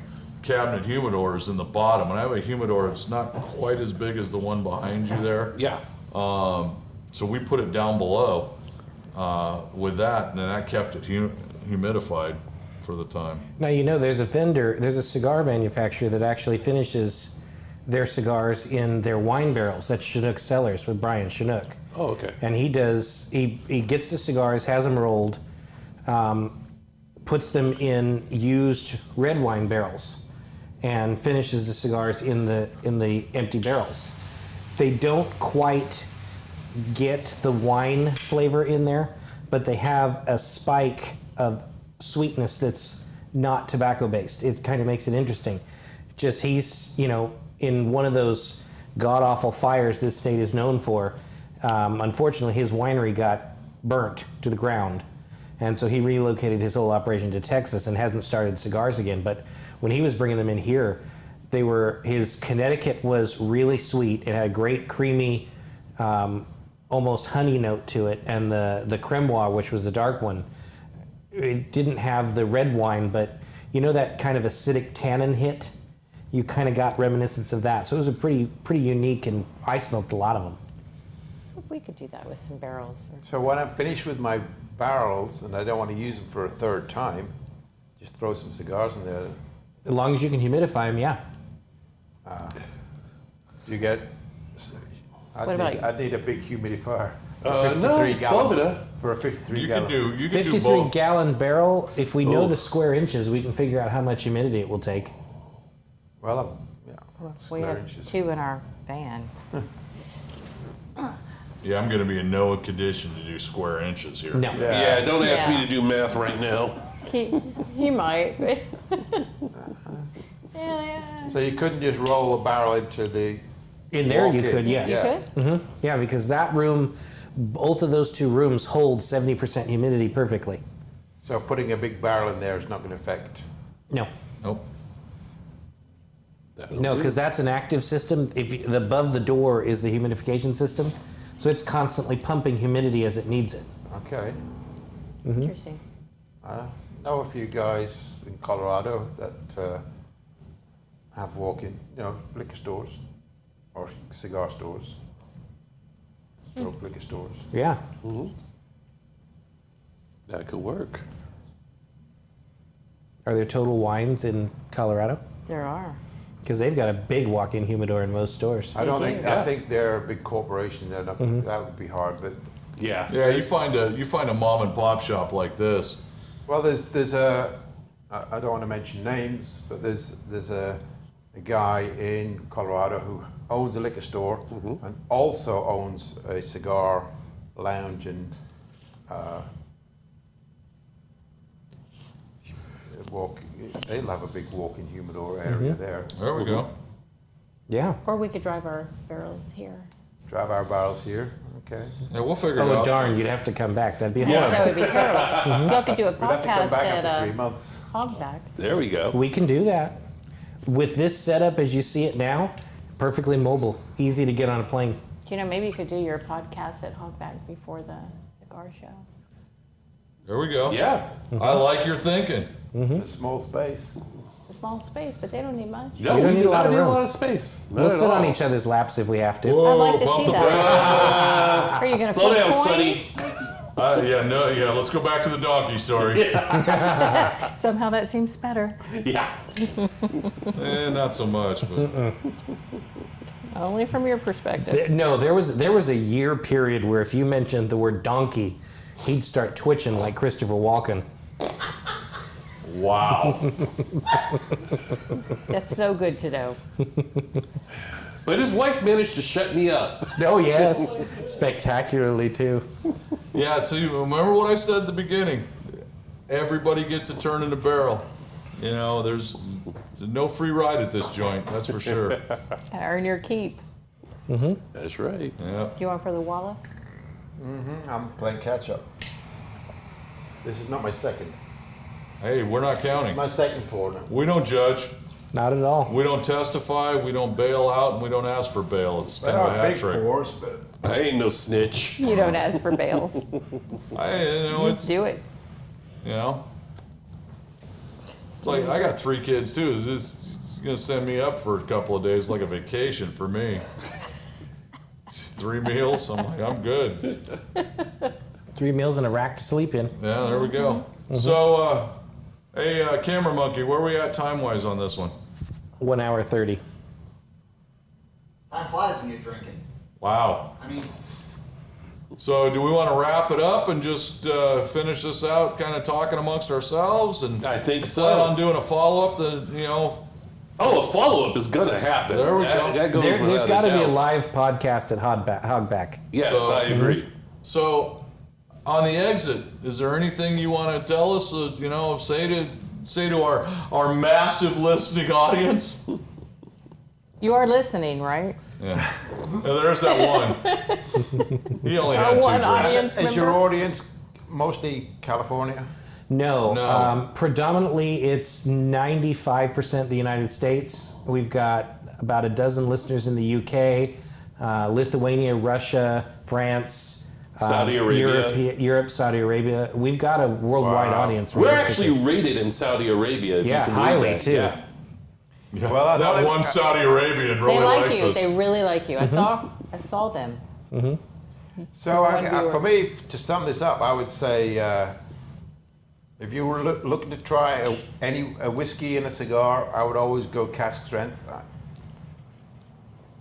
[SPEAKER 3] cabinet humidor is in the bottom. And I have a humidor that's not quite as big as the one behind you there.
[SPEAKER 1] Yeah.
[SPEAKER 3] So we put it down below with that, and then that kept it humidified for the time.
[SPEAKER 4] Now, there's a cigar manufacturer that actually finishes their cigars in their wine barrels. That's Chinook Cellars with Brian Chinook.
[SPEAKER 1] Oh, okay.
[SPEAKER 4] And he gets the cigars, has them rolled, puts them in used red wine barrels and finishes the cigars in the empty barrels. They don't quite get the wine flavor in there, but they have a spike of sweetness that's not tobacco based. It kind of makes it interesting. Just he's, in one of those god awful fires this state is known for. Unfortunately, his winery got burnt to the ground. And so he relocated his whole operation to Texas and hasn't started cigars again. But when he was bringing them in here, his Connecticut was really sweet. It had a great creamy, almost honey note to it. And the Cremois, which was the dark one, it didn't have the red wine, but that kind of acidic tannin hit? You kind of got reminiscence of that. So it was a pretty unique, and I smoked a lot of them.
[SPEAKER 2] We could do that with some barrels.
[SPEAKER 5] So when I'm finished with my barrels and I don't want to use them for a third time, just throw some cigars in there.
[SPEAKER 4] As long as you can humidify them, yeah.
[SPEAKER 5] You get. I'd need a big humidifier. For
[SPEAKER 1] no,
[SPEAKER 5] 53 gallon.
[SPEAKER 1] Clovida.
[SPEAKER 5] For a 53
[SPEAKER 3] You
[SPEAKER 5] gallon.
[SPEAKER 3] can do
[SPEAKER 4] 53
[SPEAKER 3] both.
[SPEAKER 4] gallon barrel, if we know
[SPEAKER 1] Oof.
[SPEAKER 4] the square inches, we can figure out how much humidity it will take.
[SPEAKER 5] Well,
[SPEAKER 2] We
[SPEAKER 5] square
[SPEAKER 2] have
[SPEAKER 5] inches.
[SPEAKER 2] 2 in our van.
[SPEAKER 3] Yeah, I'm going to be in no condition to do square inches here.
[SPEAKER 4] No.
[SPEAKER 1] Yeah, don't ask me
[SPEAKER 2] Yeah.
[SPEAKER 1] to do math right now.
[SPEAKER 2] He might. Yeah.
[SPEAKER 5] So you couldn't just roll a barrel into the.
[SPEAKER 4] In there you
[SPEAKER 5] walk-in.
[SPEAKER 4] could, yes.
[SPEAKER 5] Yeah.
[SPEAKER 2] You could?
[SPEAKER 4] Yeah, because that room, both of those two rooms hold 70% humidity perfectly.
[SPEAKER 5] So putting a big barrel in there is not going to affect.
[SPEAKER 4] No.
[SPEAKER 3] Nope.
[SPEAKER 4] No, because that's an active system. Above the door is the humidification system, so it's constantly pumping humidity as it needs it.
[SPEAKER 5] Okay.
[SPEAKER 2] Interesting.
[SPEAKER 5] I know a few guys in Colorado that have walk-in, liquor stores or cigar stores, stroke liquor stores.
[SPEAKER 4] Yeah.
[SPEAKER 1] That could work.
[SPEAKER 4] Are there Total Wines in Colorado?
[SPEAKER 2] There are.
[SPEAKER 4] Because they've got a big walk-in humidor in most stores.
[SPEAKER 5] I don't
[SPEAKER 2] They
[SPEAKER 5] think.
[SPEAKER 2] do.
[SPEAKER 5] I think they're a big corporation. They're not. That would be hard. But
[SPEAKER 1] Yeah.
[SPEAKER 3] Yeah, you find a mom and pop shop like this.
[SPEAKER 5] well, there's a. I don't want to mention names, but there's a guy in Colorado who owns a liquor store and also owns a cigar lounge and they'll have a big walk-in humidor area there.
[SPEAKER 3] There we go.
[SPEAKER 4] Yeah.
[SPEAKER 2] Or we could drive our barrels here.
[SPEAKER 5] Drive our barrels here. Okay.
[SPEAKER 3] Yeah, we'll figure it
[SPEAKER 4] Oh,
[SPEAKER 3] out.
[SPEAKER 4] darn, you'd have to come back. That'd be horrible.
[SPEAKER 2] That would be terrible. Y'all could do a
[SPEAKER 5] We'd have to come
[SPEAKER 2] podcast
[SPEAKER 5] back after
[SPEAKER 2] at
[SPEAKER 5] 3 months.
[SPEAKER 2] Hogback.
[SPEAKER 1] There we go.
[SPEAKER 4] We can do that. With this setup as you see it now, perfectly mobile, easy to get on a plane.
[SPEAKER 2] Maybe you could do your podcast at Hogback before the cigar show.
[SPEAKER 3] There we go.
[SPEAKER 1] Yeah.
[SPEAKER 3] I like your thinking.
[SPEAKER 5] It's a small space.
[SPEAKER 2] It's a small space, but they don't need much.
[SPEAKER 1] No,
[SPEAKER 4] We don't
[SPEAKER 1] we
[SPEAKER 4] need
[SPEAKER 1] do
[SPEAKER 4] a lot
[SPEAKER 1] not
[SPEAKER 4] of
[SPEAKER 1] need a
[SPEAKER 4] room.
[SPEAKER 1] lot of space. Not
[SPEAKER 4] We'll
[SPEAKER 1] at
[SPEAKER 4] sit on
[SPEAKER 1] all.
[SPEAKER 4] each other's laps if we have to.
[SPEAKER 3] Whoa,
[SPEAKER 2] I'd like to
[SPEAKER 3] pump
[SPEAKER 2] see
[SPEAKER 3] the
[SPEAKER 2] that. Are you going to
[SPEAKER 1] Slow
[SPEAKER 2] put
[SPEAKER 1] down,
[SPEAKER 2] coins?
[SPEAKER 1] Sonny.
[SPEAKER 3] Let's go back to the donkey story.
[SPEAKER 2] Somehow that seems better.
[SPEAKER 1] Yeah.
[SPEAKER 3] Not so much, but
[SPEAKER 2] Only from your perspective.
[SPEAKER 4] No, there was a year period where if you mentioned the word donkey, he'd start twitching like Christopher Walken.
[SPEAKER 1] Wow.
[SPEAKER 2] That's so good to know.
[SPEAKER 1] But his wife managed to shut me up.
[SPEAKER 4] Oh yes, spectacularly too.
[SPEAKER 3] yeah. So you remember what I said at the beginning? Everybody gets a turn in the barrel. There's no free ride at this joint. That's for sure.
[SPEAKER 2] Earn your keep.
[SPEAKER 1] That's right.
[SPEAKER 3] Yeah.
[SPEAKER 2] Do you want for the Wallace?
[SPEAKER 5] I'm playing catch up. This is not my second.
[SPEAKER 3] Hey, we're not
[SPEAKER 5] This is
[SPEAKER 3] counting.
[SPEAKER 5] my second pour now.
[SPEAKER 3] We don't judge.
[SPEAKER 4] Not at all.
[SPEAKER 3] We don't testify. We don't bail out, and we don't ask for bail. It's kind
[SPEAKER 5] There
[SPEAKER 3] of a
[SPEAKER 5] are
[SPEAKER 3] hat
[SPEAKER 5] big
[SPEAKER 3] trick.
[SPEAKER 5] pours, but
[SPEAKER 1] I ain't no snitch.
[SPEAKER 2] You don't ask for bails.
[SPEAKER 3] It's
[SPEAKER 2] Do it.
[SPEAKER 3] It's like I got 3 kids too. It's gonna send me up for a couple of days, like a vacation for me. 3 meals. I'm like, I'm good.
[SPEAKER 4] 3 meals and a rack to sleep in.
[SPEAKER 3] Yeah, there we go. So, hey, camera monkey, where are we at time-wise on this one?
[SPEAKER 4] 1 hour 30.
[SPEAKER 6] Time flies when you're drinking.
[SPEAKER 3] Wow.
[SPEAKER 6] I mean,
[SPEAKER 3] So do we want to wrap it up and just finish this out, kind of talking amongst ourselves, and
[SPEAKER 1] I think
[SPEAKER 3] plan on
[SPEAKER 1] so.
[SPEAKER 3] doing a follow-up? The
[SPEAKER 1] Oh, a follow-up is gonna happen.
[SPEAKER 3] There we go.
[SPEAKER 1] That goes
[SPEAKER 4] There's
[SPEAKER 1] without
[SPEAKER 4] got to be a
[SPEAKER 1] doubt.
[SPEAKER 4] live podcast at Hogback.
[SPEAKER 1] Yes,
[SPEAKER 3] So-
[SPEAKER 1] I agree.
[SPEAKER 3] So, on the exit, is there anything you want to tell us? Say to our massive listening audience.
[SPEAKER 2] You are listening, right?
[SPEAKER 3] Yeah, there's that one. He only had
[SPEAKER 2] Our
[SPEAKER 3] two
[SPEAKER 2] one
[SPEAKER 3] drinks.
[SPEAKER 2] audience
[SPEAKER 5] Is your
[SPEAKER 2] member.
[SPEAKER 5] audience mostly California?
[SPEAKER 4] No,
[SPEAKER 3] No.
[SPEAKER 4] predominantly it's 95% the United States. We've got about a dozen listeners in the UK, Lithuania, Russia, France,
[SPEAKER 1] Saudi Arabia.
[SPEAKER 4] Europe, Saudi Arabia. We've got a worldwide
[SPEAKER 5] Wow.
[SPEAKER 4] audience.
[SPEAKER 1] We're
[SPEAKER 4] realistically.
[SPEAKER 1] actually rated in Saudi Arabia. If
[SPEAKER 4] Yeah,
[SPEAKER 1] you can believe
[SPEAKER 4] highly,
[SPEAKER 1] that.
[SPEAKER 4] too.
[SPEAKER 1] Yeah.
[SPEAKER 3] Yeah,
[SPEAKER 5] Well, I
[SPEAKER 3] that
[SPEAKER 5] know
[SPEAKER 3] one Saudi Arabian really
[SPEAKER 2] They like
[SPEAKER 3] likes
[SPEAKER 2] you.
[SPEAKER 3] us.
[SPEAKER 2] They really like you. I saw them.
[SPEAKER 5] So
[SPEAKER 2] One viewer.
[SPEAKER 5] for me, to sum this up, I would say if you were looking to try a whiskey and a cigar, I would always go cask strength.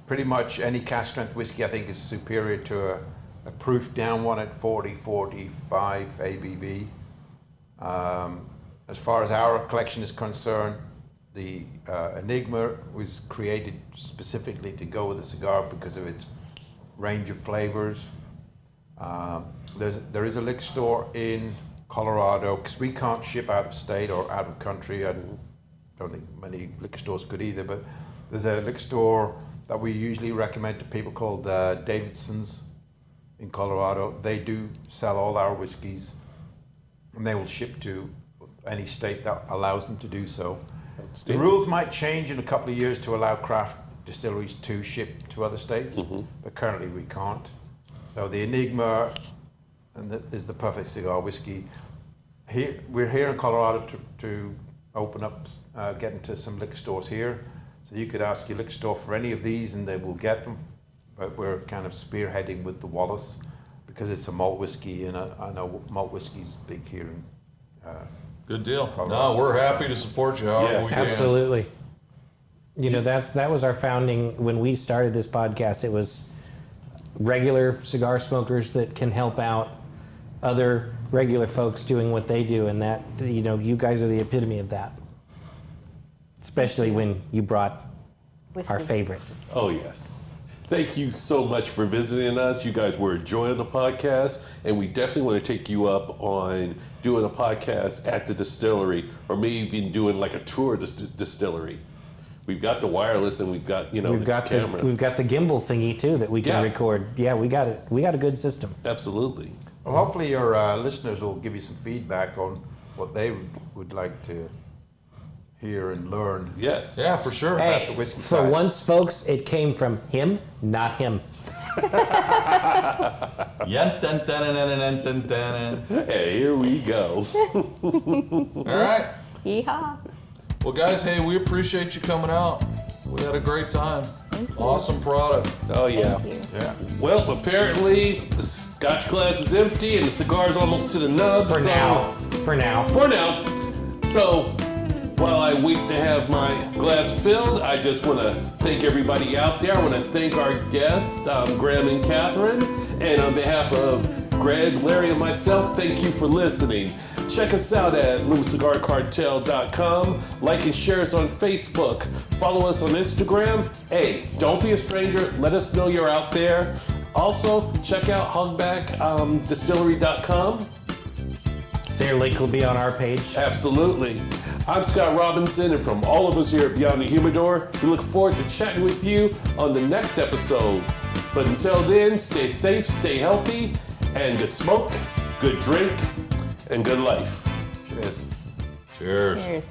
[SPEAKER 5] Pretty much any cask strength whiskey I think is superior to a proof down one at 40, 45 ABV. As far as our collection is concerned, the Enigma was created specifically to go with a cigar because of its range of flavors. There is a liquor store in Colorado, because we can't ship out of state or out of country. I don't think many liquor stores could either, but there's a liquor store that we usually recommend to people called Davidson's in Colorado. They do sell all our whiskeys, and they will ship to any state that allows them to do so. The rules might change in a couple of years to allow craft distilleries to ship to other states, but currently we can't. So the Enigma is the perfect cigar whiskey. We're here in Colorado to open up, get into some liquor stores here. So you could ask your liquor store for any of these and they will get them. But we're kind of spearheading with the Wallace because it's a malt whiskey, and I know malt whiskey's big here in
[SPEAKER 3] Good deal.
[SPEAKER 5] Colorado.
[SPEAKER 3] No, we're happy to support you however
[SPEAKER 1] Yes,
[SPEAKER 3] we can.
[SPEAKER 4] Absolutely. You know, that was our founding when we started this podcast. It was regular cigar smokers that can help out other regular folks doing what they do, and that, you know, you guys are the epitome of that. Especially when you brought our
[SPEAKER 2] Whiskey.
[SPEAKER 4] favorite.
[SPEAKER 1] Oh, yes. Thank you so much for visiting us. You guys were enjoying the podcast, and we definitely want to take you up on doing a podcast at the distillery, or maybe even doing like a tour of the distillery. We've got the wireless, and we've got,
[SPEAKER 4] We've
[SPEAKER 1] the
[SPEAKER 4] got
[SPEAKER 1] camera.
[SPEAKER 4] we've got the gimbal thingy too that we can
[SPEAKER 1] Yeah.
[SPEAKER 4] record. Yeah, we got it. We got a good system.
[SPEAKER 1] Absolutely.
[SPEAKER 5] Well, hopefully your listeners will give you some feedback on what they would like to hear and learn.
[SPEAKER 1] Yes.
[SPEAKER 3] Yeah, for sure.
[SPEAKER 4] Hey,
[SPEAKER 5] the whiskey
[SPEAKER 4] for
[SPEAKER 5] side.
[SPEAKER 4] once, folks, it came from him, not him.
[SPEAKER 3] Yen, dun, dun, dun, dun, dun, dun, dun.
[SPEAKER 1] Hey, here we go.
[SPEAKER 3] All right.
[SPEAKER 2] Yeehaw.
[SPEAKER 3] Well, guys, hey, we appreciate you coming out. We had a great time. Awesome product.
[SPEAKER 1] Oh, yeah.
[SPEAKER 2] Thank you.
[SPEAKER 5] Yeah.
[SPEAKER 1] Well, apparently the scotch glass is empty and the cigar's almost to the nub.
[SPEAKER 4] For
[SPEAKER 1] so-
[SPEAKER 4] now. For now.
[SPEAKER 1] For now. So, while I wait to have my glass filled, I just want to thank everybody out there. I want to thank our guests, Graham and Catherine. And on behalf of Greg, Larry, and myself, thank you for listening. Check us out at LunaCigarCartel.com. Like and share us on Facebook. Follow us on Instagram. Hey, don't be a stranger. Let us know you're out there. Also, check out hogbackdistillery.com.
[SPEAKER 4] Their link will be on our page.
[SPEAKER 1] Absolutely. I'm Scott Robinson, and from all of us here at Beyond the Humidor, we look forward to chatting with you on the next episode. But until then, stay safe, stay healthy, and good smoke, good drink, and good life.
[SPEAKER 5] Cheers.
[SPEAKER 3] Cheers.
[SPEAKER 2] Cheers.